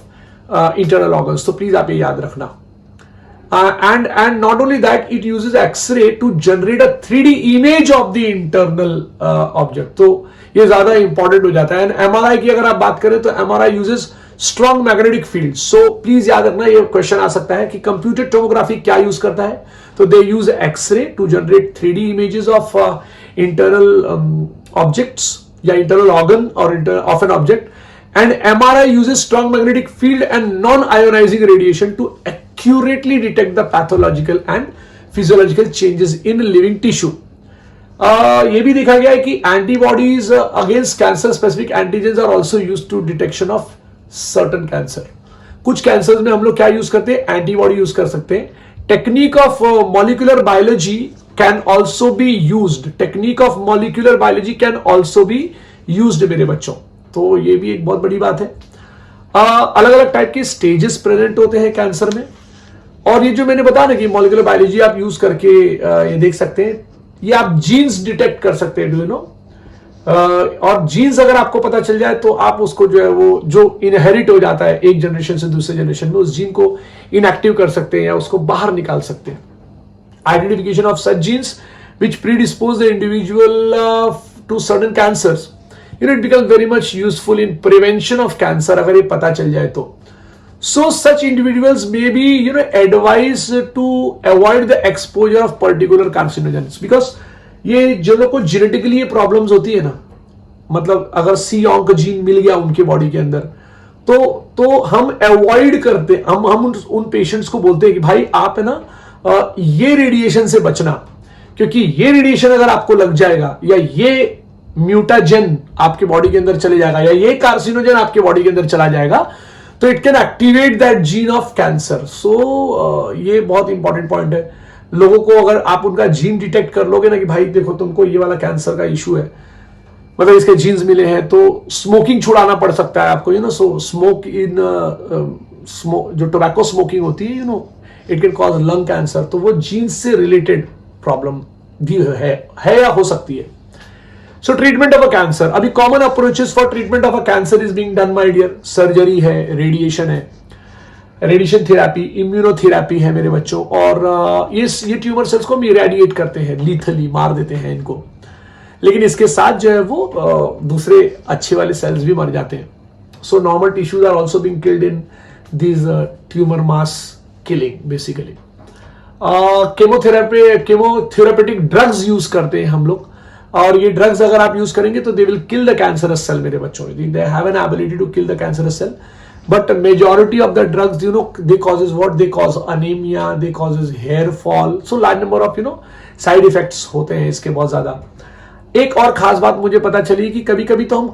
internal organs, तो प्लीज आप ये याद रखना। and not only that, it uses X-ray to generate a 3D image of the internal object, तो ये ज्यादा इंपॉर्टेंट हो जाता है। एंड MRI की अगर आप बात करें तो MRI uses strong magnetic field, so please याद रखना, ये क्वेश्चन आ सकता है कि कंप्यूटेड टोमोग्राफी क्या यूज करता है, तो दे use X-ray to generate 3D images of internal objects या internal organ or of an object, and MRI uses strong magnetic field and non-ionizing radiation to accurately detect the pathological and physiological changes in living tissue. ये भी देखा गया है कि antibodies against cancer specific antigens are also used to detection of certain cancer. कुछ cancer में हम लोग क्या यूज करते हैं, एंटीबॉडी यूज कर सकते हैं. Technique of molecular biology can also be used. Technique of molecular biology can also be used मेरे बच्चों. तो ये भी एक बहुत बड़ी बात है. अलग अलग टाइप के स्टेजेस प्रेजेंट होते हैं कैंसर में. और ये जो मैंने बताया ना कि मॉलिक्यूलर बायोलॉजी आप यूज करके ये देख सकते हैं, ये आप जीन्स डिटेक्ट कर सकते हैं, डू यू नो. और जीन्स अगर आपको पता चल जाए तो आप उसको जो है वो जो इनहेरिट हो जाता है एक जनरेशन से दूसरे जनरेशन में, उस जीन को इनएक्टिव कर सकते हैं या उसको बाहर निकाल सकते हैं. Identification of such genes which predispose the individual to certain cancers, it becomes very much useful in prevention of cancer अगर ये पता चल जाए तो. So such individuals may be advised to avoid the exposure of particular carcinogens because ये जो लोग को जेनेटिकली ये प्रॉब्लम्स होती है ना, मतलब अगर सी ऑन्क जीन मिल गया उनके बॉडी के अंदर तो हम अवॉइड करते, हम उन पेशेंट्स को बोलते हैं कि भाई आप है ना ये रेडिएशन से बचना, क्योंकि ये रेडिएशन अगर आपको लग जाएगा या ये म्यूटाजेन आपके बॉडी के अंदर चले जाएगा या ये कार्सिनोजन आपके बॉडी के अंदर चला जाएगा तो it can activate that gene of cancer. So ये बहुत इंपॉर्टेंट पॉइंट है. लोगों को अगर आप उनका जीन डिटेक्ट कर लोगे ना कि भाई देखो तुमको ये वाला कैंसर का इशू है, मतलब इसके जीन्स मिले हैं, तो स्मोकिंग छुड़ाना पड़ सकता है आपको. सो स्मोक इन जो टोबैको स्मोकिंग होती है it can cause lung cancer. तो वो जीन्स से रिलेटेड प्रॉब्लम भी है या हो सकती है. So treatment of a cancer. अभी common approaches for treatment of a cancer is being done my dear. Surgery है, रेडिएशन है, रेडिएशन थेरापी, इम्यूनोथेरापी है मेरे बच्चों. और ये ट्यूमर सेल्स को हम इरेडिएट करते हैं, लीथली मार देते हैं इनको. लेकिन इसके साथ जो है वो दूसरे अच्छे वाले सेल्स भी मर जाते हैं. So normal tissues are also being killed in this tumour mass killing basically. Chemotherapeutic drugs use करते हैं हम लोग. और ये ड्रग्स अगर आप यूज करेंगे तो they will kill the cancerous cell मेरे बच्चों. They have an ability to kill the cancerous cell, but majority of the drugs they causes what, they cause anaemia, they causes hair fall. So large number of side effects होते हैं इसके बहुत ज्यादा. एक और खास बात मुझे पता चली कि कभी कभी तो हम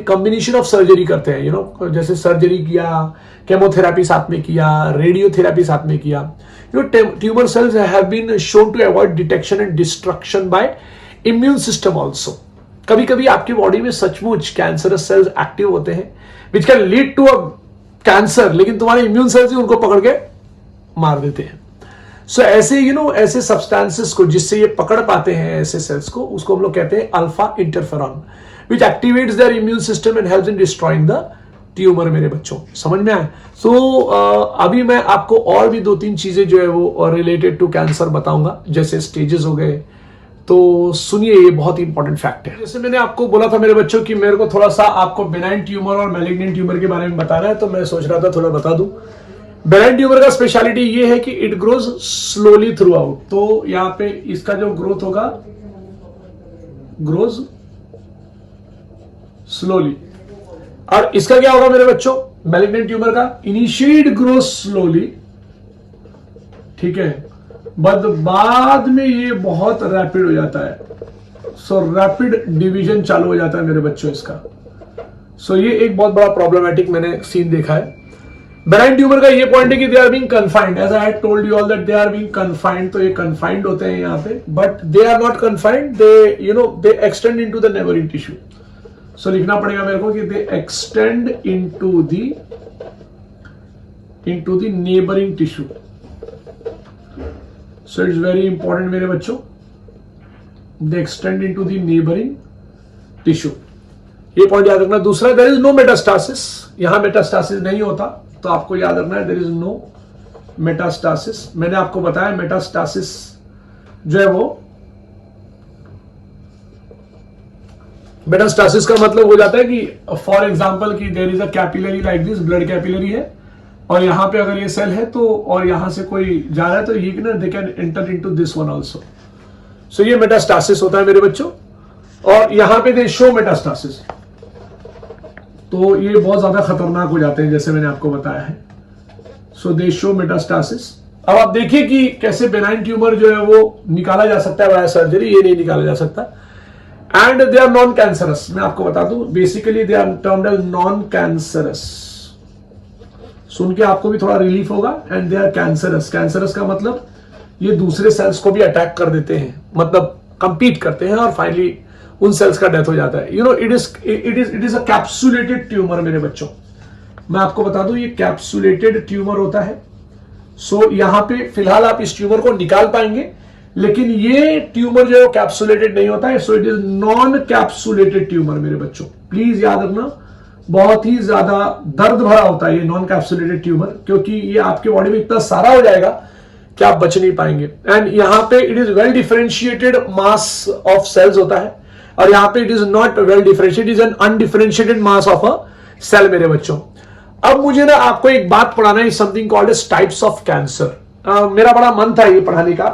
कॉम्बिनेशन ऑफ सर्जरी करते हैं. जैसे सर्जरी किया, केमोथेरापी साथ में किया, रेडियोथेरापी साथ में किया. Tumour cells have been shown to avoid detection and destruction by immune system also. कभी कभी आपकी बॉडी में सचमुच कैंसरस सेल्स एक्टिव होते हैं which can lead to a cancer, लेकिन तुम्हारे इम्यून सेल्स ही उनको पकड़ के मार देते हैं. सो ऐसे ऐसे सब्सटेंसेस को जिससे ये पकड़ पाते हैं ऐसे सेल्स को, उसको हम लोग कहते हैं alpha interferon which activates their immune system and helps in destroying the tumour मेरे बच्चों. समझ में आया. सो अभी मैं आपको और भी 2-3 चीजें जो है वो रिलेटेड टू कैंसर बताऊंगा, जैसे स्टेजेस हो गए. तो सुनिए, ये बहुत ही इंपॉर्टेंट फैक्ट है. जैसे मैंने आपको बोला था मेरे बच्चों कि मेरे को थोड़ा सा आपको बेनाइन ट्यूमर और मैलिग्नेंट ट्यूमर के बारे में बताना है, तो मैं सोच रहा था थोड़ा बता दूं. बेनाइन ट्यूमर का स्पेशलिटी ये है कि it grows slowly through out. तो यहाँ पे इसका जो ग्रोथ होगा, ग्रोज स्लोली. और इसका क्या होगा मेरे बच्चों, मैलिग्नेंट ट्यूमर का इनिशिएट ग्रोथ स्लोली, ठीक है, बट बाद में ये बहुत रैपिड हो जाता है. सो रैपिड डिवीजन चालू हो जाता है मेरे बच्चों इसका. सो ये एक बहुत बड़ा प्रॉब्लमेटिक मैंने सीन देखा है. बेनाइन ट्यूमर का ये पॉइंट है कि they are being confined, as I had told you all that they are being confined. तो ये कन्फाइंड होते हैं यहाँ पे, but they are not confined, they extend into the neighbouring tissue. So लिखना पड़ेगा मेरे को कि they extend into the neighbouring tissue. So it's very important मेरे बच्चों, they extend into the neighboring tissue. ये पॉइंट याद रखना. दूसरा, there is no metastasis. यहां मेटास्टासिस नहीं होता, तो आपको याद रखना है there is no metastasis. मैंने आपको बताया मेटास्टासिस जो है वो, मेटास्टासिस का मतलब हो जाता है कि फॉर एग्जाम्पल कि there is a capillary like this, blood capillary है, और यहां पे अगर ये सेल है तो, और यहां से कोई जा रहा है तो ये they can enter into this one also. So ये मेटास्टासिस होता है मेरे बच्चों. और यहां पे दे शो मेटास्टासिस, तो ये बहुत ज्यादा खतरनाक हो जाते हैं जैसे मैंने आपको बताया है. सो दे शो मेटास्टासिस. अब आप देखिए कि कैसे बेनाइन ट्यूमर जो है वो निकाला जा सकता है बाय सर्जरी. ये नहीं निकाला जा सकता. And they are non cancerous. मैं आपको बता दूं, basically they are termed as non cancerous. सुन के आपको भी थोड़ा रिलीफ होगा। And they are cancerous. Cancerous का मतलब ये दूसरे सेल्स को भी अटैक कर देते हैं, मतलब कंपीट करते हैं और फाइनली उन सेल्स का डेथ हो जाता है। You no it is a capsulated tumour मेरे बच्चों। मैं आपको बता दूं ये कैप्सुलेटेड ट्यूमर होता है। सो यहां पे फिलहाल आप इस ट्यूमर को निकाल पाएंगे, लेकिन ये ट्यूमर जो है कैप्सुलेटेड नहीं होता है। सो it is non capsulated tumour मेरे बच्चों, प्लीज याद रखना। बहुत ही ज्यादा दर्द भरा होता है ये नॉन कैप्सुलेटेड ट्यूमर, क्योंकि ये आपके बॉडी में इतना सारा हो जाएगा कि आप बच नहीं पाएंगे। एंड यहां पे it is well differentiated mass of cells होता है, और यहां पे it is not well differentiated, is an undifferentiated mass of a cell मेरे बच्चों। अब मुझे ना आपको एक बात पढ़ाना है, something called as types of cancer. मेरा बड़ा मन था ये पढ़ाने का,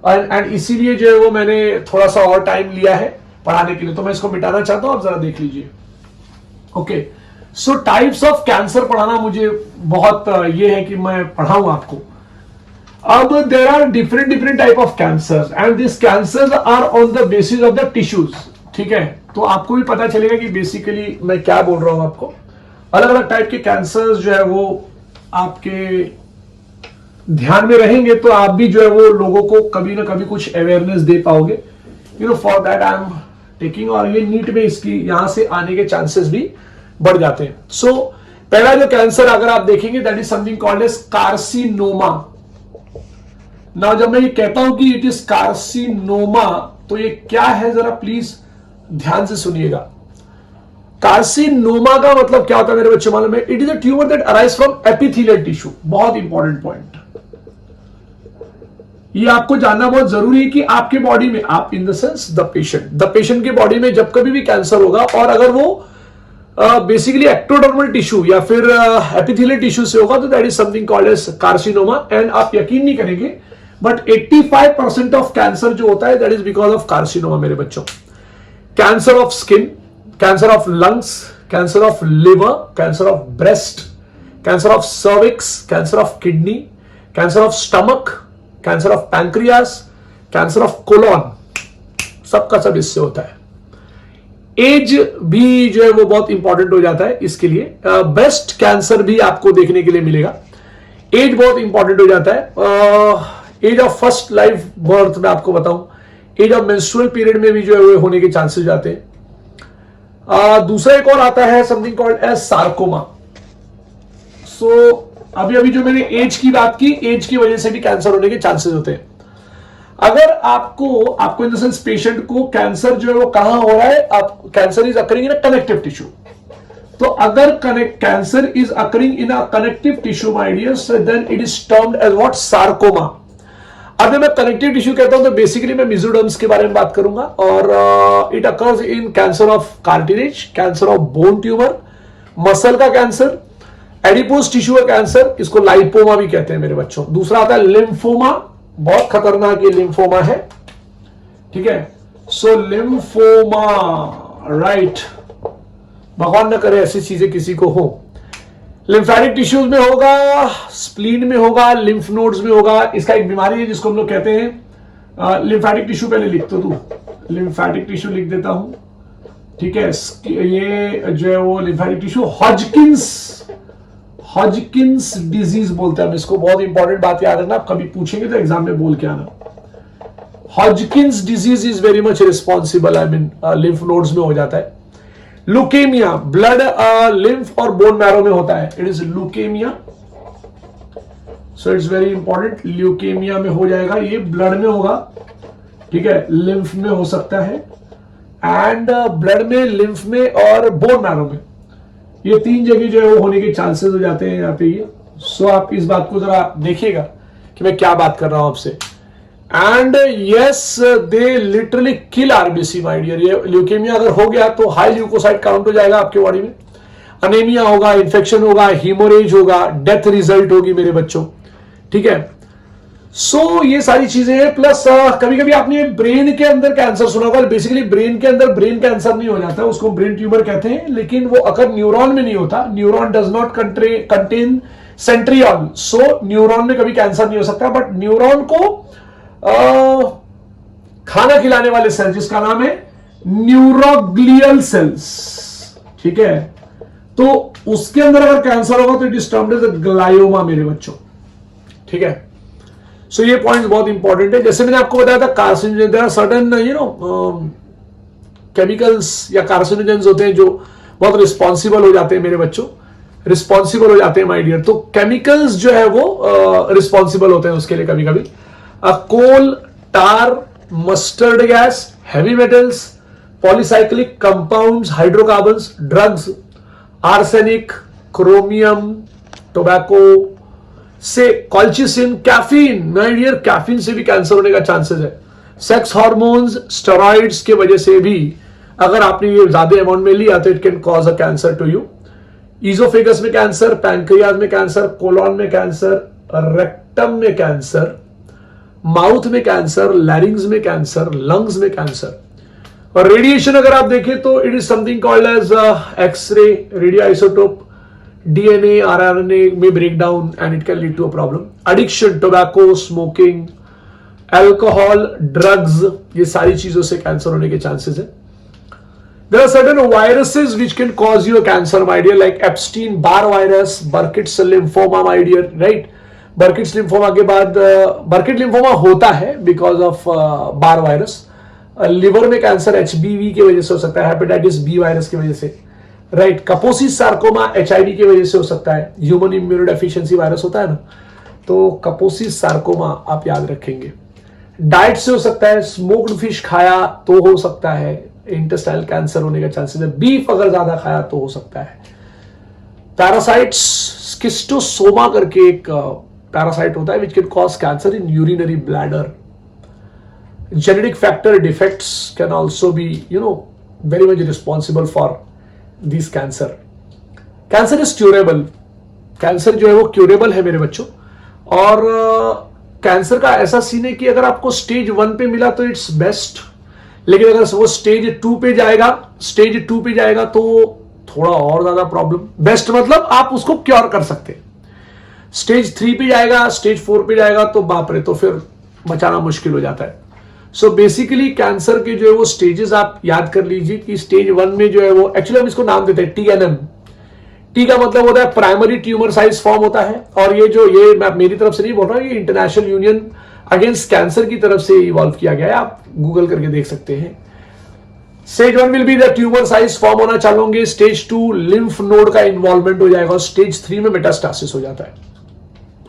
एंड इसीलिए जो है वो मैंने थोड़ा सा और टाइम लिया है पढ़ाने के लिए, तो मैं इसको मिटाना चाहता हूं, आप जरा देख लीजिए। Okay, so types of cancer पढ़ाना मुझे बहुत ये है कि मैं पढ़ाऊं आपको। अब there are different type of cancer and this cancer are on the basis of the tissues. ठीक है, तो आपको भी पता चलेगा कि बेसिकली मैं क्या बोल रहा हूं आपको। अलग अलग टाइप के कैंसर जो है वो आपके ध्यान में रहेंगे, तो आप भी जो है वो लोगों को कभी ना कभी कुछ अवेयरनेस दे पाओगे। You know for that I am taking, और ये नीट में इसकी यहां से आने के चांसेस भी बढ़ जाते हैं। सो पहला जो कैंसर अगर आप देखेंगे that is something called as carcinoma. Now जब मैं ये कहता हूं कि इट इज कार्सिनोमा, तो ये क्या है जरा प्लीज ध्यान से सुनिएगा। कार्सिनोमा का मतलब क्या होता है मेरे बच्चे मालूम है? It is a tumour that arise from epithelial tissue. बहुत इंपॉर्टेंट पॉइंट, ये आपको जानना बहुत जरूरी है कि आपके बॉडी में, आप इन द सेंस द पेशेंट के बॉडी में जब कभी भी कैंसर होगा, और अगर वो बेसिकली एक्टोडर्मल टिश्यू या फिर एपिथेलियल टिश्यू से होगा, तो that is something called as carcinoma. And आप यकीन नहीं करेंगे बट 85% ऑफ कैंसर जो होता है that is because of carcinoma मेरे बच्चों। Cancer of skin, cancer of lungs, cancer of liver, cancer of breast, cancer of cervix, cancer of kidney, cancer of stomach, cancer of pancreas, cancer of colon, सबका सब इससे होता है। As भी जो है वो बहुत इंपॉर्टेंट हो जाता है इसके लिए। ब्रेस्ट कैंसर भी आपको देखने के लिए मिलेगा। एज बहुत इंपॉर्टेंट हो जाता है। Age of first life birth में आपको बताऊं, एज ऑफ मेंस्ट्रुअल पीरियड में भी जो है वो होने के चांसेस जाते हैं। दूसरा एक और आता है समथिंग कॉल्ड एज सार्कोमा। सो अभी जो मैंने एज की बात की, एज की वजह से भी कैंसर होने के चांसेस होते हैं। अगर आपको इन द सेंस पेशेंट को कैंसर जो है वो कहां हो रहा है, आप cancer is occurring in a connective tissue, तो अगर cancer is occurring in a connective tissue my dears, then it is termed as what? Sarcoma. अब मैं कनेक्टिव टिश्यू कहता हूं तो बेसिकली मैं मेसोडर्म्स के बारे में बात करूंगा, और it occurs in cancer of cartilage, cancer of bone tumour, muscle का कैंसर, एडिपोज टिश्यू का कैंसर, इसको लाइपोमा भी कहते हैं मेरे बच्चों। दूसरा आता है लिम्फोमा, बहुत खतरनाक ये लिम्फोमा है। ठीक है, सो लिम्फोमा, राइट, भगवान न करे ऐसी चीजें किसी को हो। लिम्फेटिक टिश्यूज में होगा, स्प्लीन में होगा, लिम्फ नोड्स में होगा। इसका एक बीमारी है जिसको हम लोग कहते हैं लिम्फेटिक टिश्यू। पहले लिख तो दूं, लिम्फेटिक टिश्यू लिख देता हूं। ठीक है, ये जो है वो लिम्फेटिक टिश्यू हॉजकिंस डिजीज बोलते हैं हम इसको। बहुत इंपॉर्टेंट बात याद रखना, आप कभी पूछेंगे तो एग्जाम में बोल के आना। Hodgkin's disease is very much responsible, I mean lymph nodes में हो जाता है। लुकेमिया, ब्लड लिम्फ और बोन मैरो में होता है, it is leukaemia. So it's very important, leukaemia में हो जाएगा, ये ब्लड में होगा। ठीक है, लिम्फ में हो सकता है, एंड ब्लड में, लिम्फ में और बोन मैरो में, ये तीन जगह जो है वो होने के चांसेस हो जाते हैं यहाँ पे ये। सो आप इस बात को जरा देखिएगा कि मैं क्या बात कर रहा हूं आपसे। And yes, they literally kill RBC my dear. ये ल्यूकेमिया अगर हो गया तो हाई ल्यूकोसाइट काउंट हो जाएगा आपके बॉडी में, अनेमिया होगा, इन्फेक्शन होगा, हीमोरेज होगा, डेथ रिजल्ट होगी मेरे बच्चों। ठीक है, सो ये सारी चीजें हैं। प्लस कभी कभी आपने ब्रेन के अंदर कैंसर सुना होगा। बेसिकली ब्रेन के अंदर ब्रेन कैंसर नहीं हो जाता, उसको ब्रेन ट्यूमर कहते हैं, लेकिन वो अगर न्यूरॉन में नहीं होता। Neuron does not contain centriole, so neuron में कभी कैंसर नहीं हो सकता। बट न्यूरॉन को खाना खिलाने वाले सेल जिसका नाम है न्यूरोग्लियल सेल्स, ठीक है, तो उसके अंदर अगर कैंसर होगा तो it is termed as glioma मेरे बच्चों, ठीक है। सो ये पॉइंट बहुत इंपॉर्टेंट है। जैसे मैंने आपको बताया था carcinogen, there are certain chemicals या कार्सिनोजेंस होते हैं जो बहुत रिस्पॉन्सिबल हो जाते हैं मेरे बच्चों, रिस्पॉन्सिबल हो जाते हैं माय डियर। तो केमिकल्स जो है वो रिस्पॉन्सिबल होते हैं उसके लिए कभी कभी। Coal, tar, mustard gas, heavy metals, polycyclic compounds, hydrocarbons, drugs, arsenic, chromium, tobacco से, colchicine, caffeine, my dear caffeine से भी कैंसर होने का चांसेस है। सेक्स हार्मोन्स, स्टेरॉइड्स की वजह से भी अगर आपने ये ज्यादा अमाउंट में लिया तो it can cause a cancer to you. Oesophagus में कैंसर, पैंक्रियाज में कैंसर, कोलॉन में कैंसर, रेक्टम में कैंसर, माउथ में कैंसर, लैरिंग्स में कैंसर, लंग्स में कैंसर। और रेडिएशन अगर आप देखें तो it is something called as X ray, radio isotope, DNA, RNA में breakdown and it can lead to a problem. Addiction, tobacco, smoking, alcohol, drugs, ये सारी चीजों से कैंसर होने के चांसेस है। There are certain viruses which can cause you a cancer, my dear, like Epstein-Barr virus, Burkitt's lymphoma, my dear, right? Burkitt's lymphoma के बाद Burkitt lymphoma होता है because of Barr virus। Liver में cancer HBV की वजह से हो सकता है, हेपेटाइटिस बी वायरस की वजह से, राइट। कपोसी सार्कोमा HIV की वजह से हो सकता है, ह्यूमन इम्यूनोडेफिशिएंसी वायरस होता है ना, तो कपोसी सार्कोमा आप याद रखेंगे। डाइट से हो सकता है, स्मोक्ड फिश खाया तो हो सकता है, इंटेस्टाइनल कैंसर होने का चांसेस है। बीफ अगर ज्यादा खाया तो हो सकता है। पैरासाइट्स, स्किस्टोसोमा करके एक पैरासाइट होता है which can cause cancer in urinary bladder. Genetic factor defects can also be very much responsible for this cancer. Cancer is curable, cancer जो है वो क्यूरेबल है मेरे बच्चों। और कैंसर का ऐसा सीन है कि अगर आपको स्टेज 1 पे मिला तो इट्स बेस्ट, लेकिन अगर वो स्टेज 2 पे जाएगा तो थोड़ा और ज्यादा प्रॉब्लम। बेस्ट मतलब आप उसको क्योर कर सकते हैं। स्टेज 3 पे जाएगा, स्टेज 4 पे जाएगा तो बाप रे, तो फिर बचाना मुश्किल हो जाता है। सो बेसिकली कैंसर के जो है वो स्टेजेस आप याद कर लीजिए कि स्टेज 1 में जो है वो एक्चुअली हम इसको नाम देते हैं TNM। टी का मतलब होता है प्राइमरी ट्यूमर साइज फॉर्म होता है। और ये मैं मेरी तरफ से नहीं बोल रहा हूं, ये इंटरनेशनल यूनियन अगेंस्ट कैंसर की तरफ से इवॉल्व किया गया है, आप गूगल करके देख सकते हैं। Stage 1 will be the tumour size form होना चालू होंगे। स्टेज 2 लिम्फ नोड का इन्वॉल्वमेंट हो जाएगा और स्टेज 3 में मेटास्टासिस हो जाता है।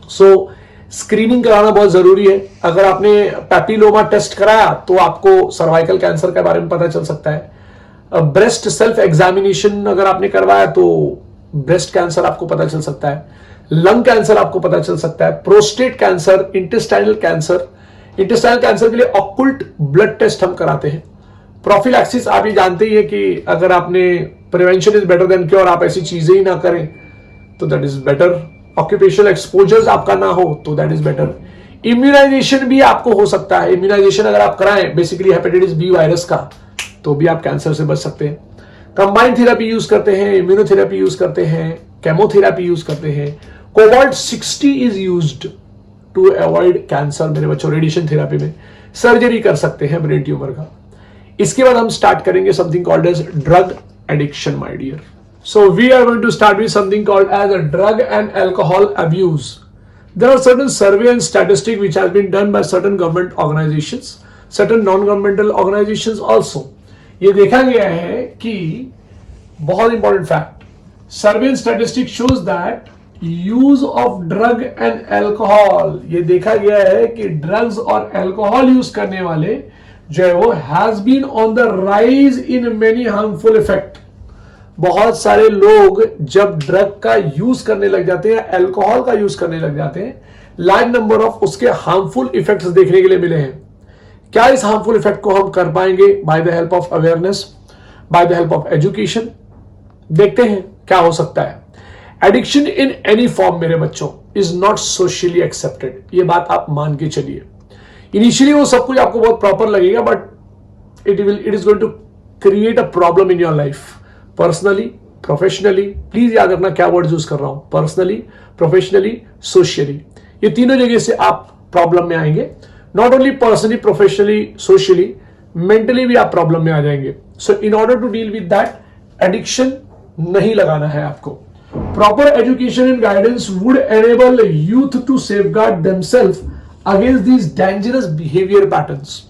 सो स्क्रीनिंग कराना बहुत जरूरी है। अगर आपने पैपिलोमा टेस्ट कराया तो आपको सर्वाइकल कैंसर के बारे में पता चल सकता है। ब्रेस्ट सेल्फ एग्जामिनेशन अगर आपने करवाया तो ब्रेस्ट कैंसर आपको पता चल सकता है। लंग कैंसर आपको पता चल सकता है। Prostate cancer, intestinal cancer, intestinal cancer के लिए ऑक्युल्ट ब्लड टेस्ट हम कराते हैं। प्रोफिलैक्सिस आप ये जानते ही है कि अगर आपने prevention is better than cure, आप ऐसी चीजें ही ना करें तो that is better. Occupational exposures आपका ना हो तो दैट इज बेटर। इम्यूनाइजेशन भी आपको हो सकता है। इम्यूनाइजेशन अगर आप कराएं बेसिकली हेपेटाइटिस बी वायरस का, तो भी आप कैंसर से बच सकते हैं। कंबाइंड थेरेपी यूज करते हैं, इम्यूनोथेरेपी यूज करते हैं, केमोथेरेपी यूज करते हैं। Cobalt 60 is used to avoid cancer मेरे बच्चों। रेडिएशन थेरेपी में सर्जरी कर सकते हैं ब्रेन ट्यूमर का। इसके बाद हम स्टार्ट करेंगे something called as drug addiction my dear. So we are going to start with something called as a drug and alcohol abuse. There are certain survey and statistics which has been done by certain government organizations, certain non-governmental organizations also. ये देखा गया है कि बहुत important fact, survey and statistics shows that use of drug and alcohol, ये देखा गया है कि drugs और alcohol use करने वाले जो है वो has been on the rise in many harmful effect. बहुत सारे लोग जब ड्रग का यूज करने लग जाते हैं, अल्कोहल का यूज करने लग जाते हैं, लार्ज नंबर ऑफ उसके हार्मफुल इफेक्ट्स देखने के लिए मिले हैं। क्या इस हार्मफुल इफेक्ट को हम कर पाएंगे? By the help of awareness, by the help of education. देखते हैं क्या हो सकता है। एडिक्शन इन एनी फॉर्म मेरे बच्चों इज नॉट सोशली एक्सेप्टेड, ये बात आप मान के चलिए। इनिशियली वो सब कुछ आपको बहुत प्रॉपर लगेगा, but it is going to create a problem in your life, personally, professionally. Please याद रखना क्या वर्ड यूज कर रहा हूं, पर्सनली, प्रोफेशनली, सोशली। ये तीनों जगह से आप प्रॉब्लम में आएंगे। Not only personally, professionally, socially, mentally भी आप प्रॉब्लम में आ जाएंगे। So in order to deal with that addiction नहीं लगाना है आपको। Proper education and guidance would enable youth to safeguard themselves against these dangerous behaviour patterns.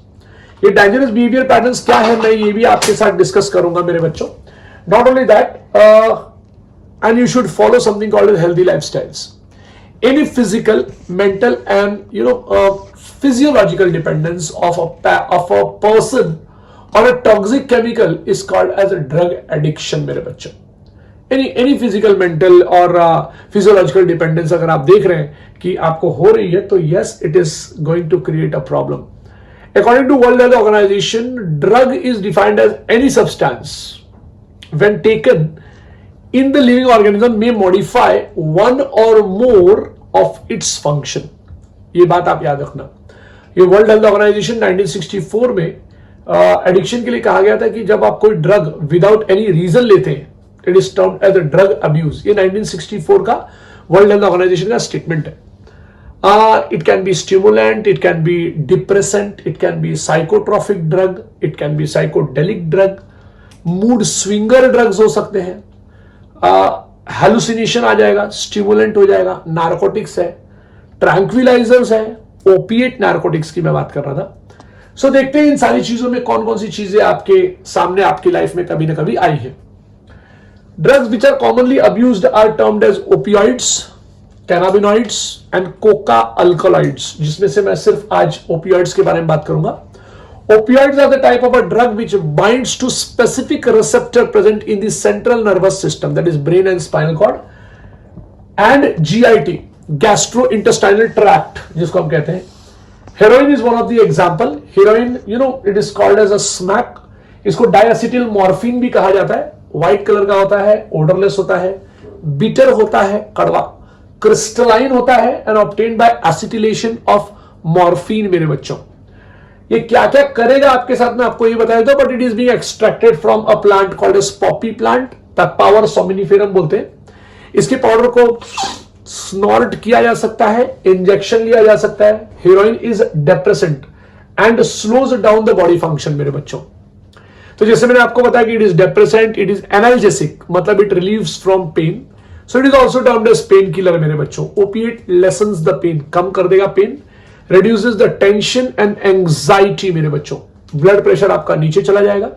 ये डेंजरस बिहेवियर पैटर्न्स क्या है, मैं ये भी आपके साथ डिस्कस करूंगा मेरे बच्चों। Not only that, and you should follow something called as healthy lifestyles. Any physical, mental, and physiological dependence of a person on a toxic chemical is called as a drug addiction मेरे बच्चों। any physical, mental और physiological dependence अगर आप देख रहे हैं कि आपको हो रही है, तो yes, it is going to create a problem. According to World Health Organization, drug is defined as any substance when taken in the living organism may modify one or more of its function. ये बात आप याद रखना। ये world Health organisation 1964 में addiction के लिए कहा गया था कि जब आप कोई ड्रग विदाउट एनी रीजन लेते हैं, it is termed as a drug abuse. ये 1964 का वर्ल्ड हेल्थ ऑर्गेनाइजेशन का स्टेटमेंट है। It can be stimulant, it can be depressant, it can be psychotropic drug, it can be psychedelic drug, mood swinger drugs हो सकते हैं, hallucination आ जाएगा, stimulant हो जाएगा, नार्कोटिक्स है, ट्रैंक्विलाइजर्स है, ओपिएट नार्कोटिक्स की मैं बात कर रहा था। सो देखते हैं इन सारी चीजों में कौन कौन सी चीजें आपके सामने आपकी लाइफ में कभी ना कभी आई है। Drugs which are commonly abused are termed as opioids, cannabinoids and coca alkaloids, जिसमें से मैं सिर्फ आज ओपियोइड्स के बारे में बात करूंगा। Opioids are the type of a drug which binds to specific receptor present in the central nervous system, that is brain and spinal cord, and GIT, gastrointestinal tract, जिसको हम कहते हैं। Heroin is one of the example. Heroin, it is called as a smack. इसको डायएसिटिल morphine भी कहा जाता है। White colour का होता है, ओडरलेस होता है, बिटर होता है, कड़वा, क्रिस्टलाइन होता है, and obtained by acetylation of morphine मेरे बच्चों। ये क्या क्या करेगा आपके साथ में आपको ये बताया था, but it is being extracted from a plant called as poppy plant, Papaver somniferum बोलते हैं। इसके पाउडर को स्नॉर्ट किया जा सकता है, इंजेक्शन लिया जा सकता है। Heroin is depressant and slows down the body function मेरे बच्चों। तो जैसे मैंने आपको बताया कि it is depressant, it is analgesic, मतलब it relieves from pain, so it is also termed as pain killer मेरे बच्चों। ओपिएट लेसन्स द पेन, कम कर देगा pain, reduces the tension and anxiety मेरे बच्चों। ब्लड प्रेशर आपका नीचे चला जाएगा,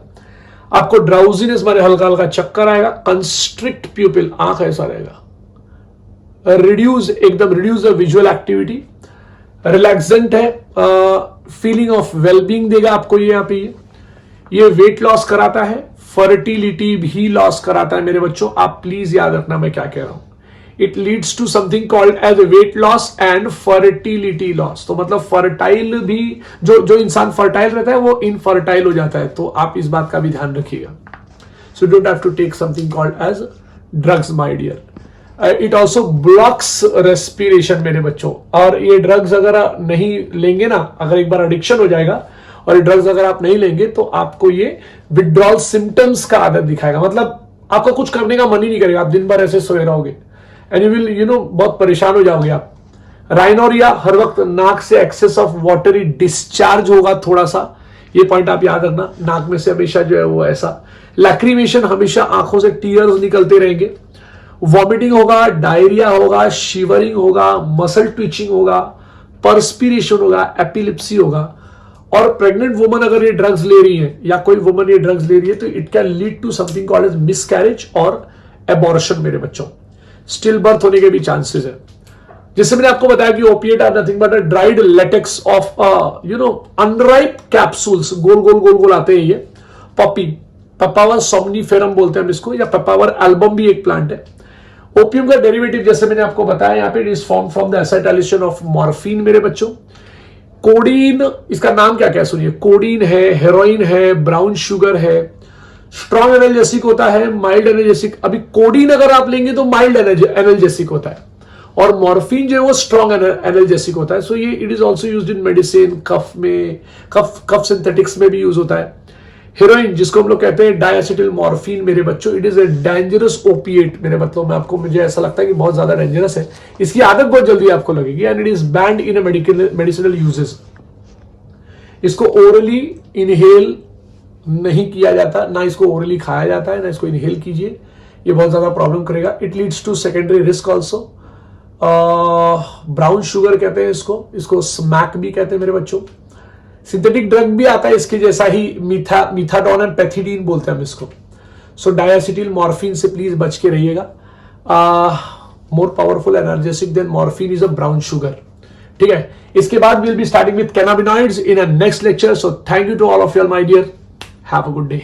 आपको ड्राउजीनेस मारे हल्का हल्का चक्कर आएगा, कंस्ट्रिक्ट प्यूपिल, आंख ऐसा रहेगा, reduce the visual activity, relaxant है, फीलिंग ऑफ वेलबींग देगा आपको ये। यहाँ पे ये वेट लॉस कराता है, फर्टिलिटी भी लॉस कराता है मेरे बच्चों। आप प्लीज याद रखना मैं क्या कह रहा हूं। It leads to something called as weight loss and fertility loss. तो मतलब फर्टाइल भी, जो इंसान फर्टाइल रहता है वो इनफर्टाइल हो जाता है। तो आप इस बात का भी ध्यान रखिएगा। So don't have to take something called as drugs my dear. It also blocks respiration मेरे बच्चों। और ये ड्रग्स अगर नहीं लेंगे ना, अगर एक बार एडिक्शन हो जाएगा और ये ड्रग्स अगर आप नहीं लेंगे, तो आपको ये विड्रॉल सिम्टम्स का आदत दिखाएगा। मतलब आपका कुछ करने का मन ही नहीं करेगा, आप दिन भर ऐसे सोए रहोगे एंड यू विल बहुत परेशान हो जाओगे आप। राइनोरिया, हर वक्त नाक से एक्सेस ऑफ वाटरी डिस्चार्ज होगा थोड़ा सा, ये पॉइंट आप याद रखना। नाक में से हमेशा जो है वो ऐसा लैक्रीमेशन, हमेशा आंखों से टीयर्स निकलते रहेंगे। वॉमिटिंग होगा, डायरिया होगा, शिवरिंग होगा, मसल ट्विचिंग होगा, परस्पिरेशन होगा, एपिलिप्सी होगा। और प्रेग्नेंट वुमन अगर ये ड्रग्स ले रही है या कोई वुमन ये ड्रग्स ले रही है, तो it can lead to something called as miscarriage और एबॉर्शन मेरे बच्चों। स्टिल बर्थ होने के भी चांसेस है। जैसे मैंने आपको बताया कि opiate are nothing but a dried latex of unripe capsules, गोल गोल गोल गोल आते हैं ये। पॉपी, पेपावर सोमनिफेरम बोलते हैं हम इसको, या पेपावर एल्बम भी एक प्लांट है। ओपियम का डेरिवेटिव जैसे मैंने आपको बताया यहाँ पे, it is form from the acetylation of morphine मेरे बच्चों। कोडीन, इसका नाम क्या क्या सुनिए, कोडीन है, हेरोइन है, ब्राउन शुगर है, स्ट्रॉन्ग एनाल्जेसिक होता है, माइल्ड एनाल्जेसिक। अभी कोडीन अगर आप लेंगे तो माइल्ड एनाल्जेसिक होता है, और मॉर्फिन जो है वो स्ट्रॉन्ग एनाल्जेसिक होता है। सो ये it is also used in medicine, cough में, कफ सिंथेटिक्स में भी यूज होता है। हेरोइन, जिसको हम लोग कहते हैं डायएसिटिल मॉर्फिन मेरे बच्चों, it is a dangerous opiate मेरे मतलब, मुझे ऐसा लगता है कि बहुत ज्यादा डेंजरस है। इसकी आदत बहुत जल्दी आपको लगेगी, and it is band in medicinal uses. इसको ओरली इनहेल नहीं किया जाता, ना इसको ओरली खाया जाता है, ना इसको इनहेल कीजिए। ये बहुत ज्यादा प्रॉब्लम करेगा. It leads to secondary risk also. Brown sugar कहते हैं इसको स्मैक भी कहते हैं मेरे बच्चों. सिंथेटिक ड्रग भी आता है इसके जैसा ही, मीथाडोन एंड पैथिडीन बोलते हैं हम इसको. सो डायसिटिल मॉर्फिन से प्लीज बच के रहिएगा. More powerful energetic than morphine is a brown sugar. ठीक है, इसके बाद will be starting with cannabinoids in a next lecture. So thank you to all of you my dear. Have a good day.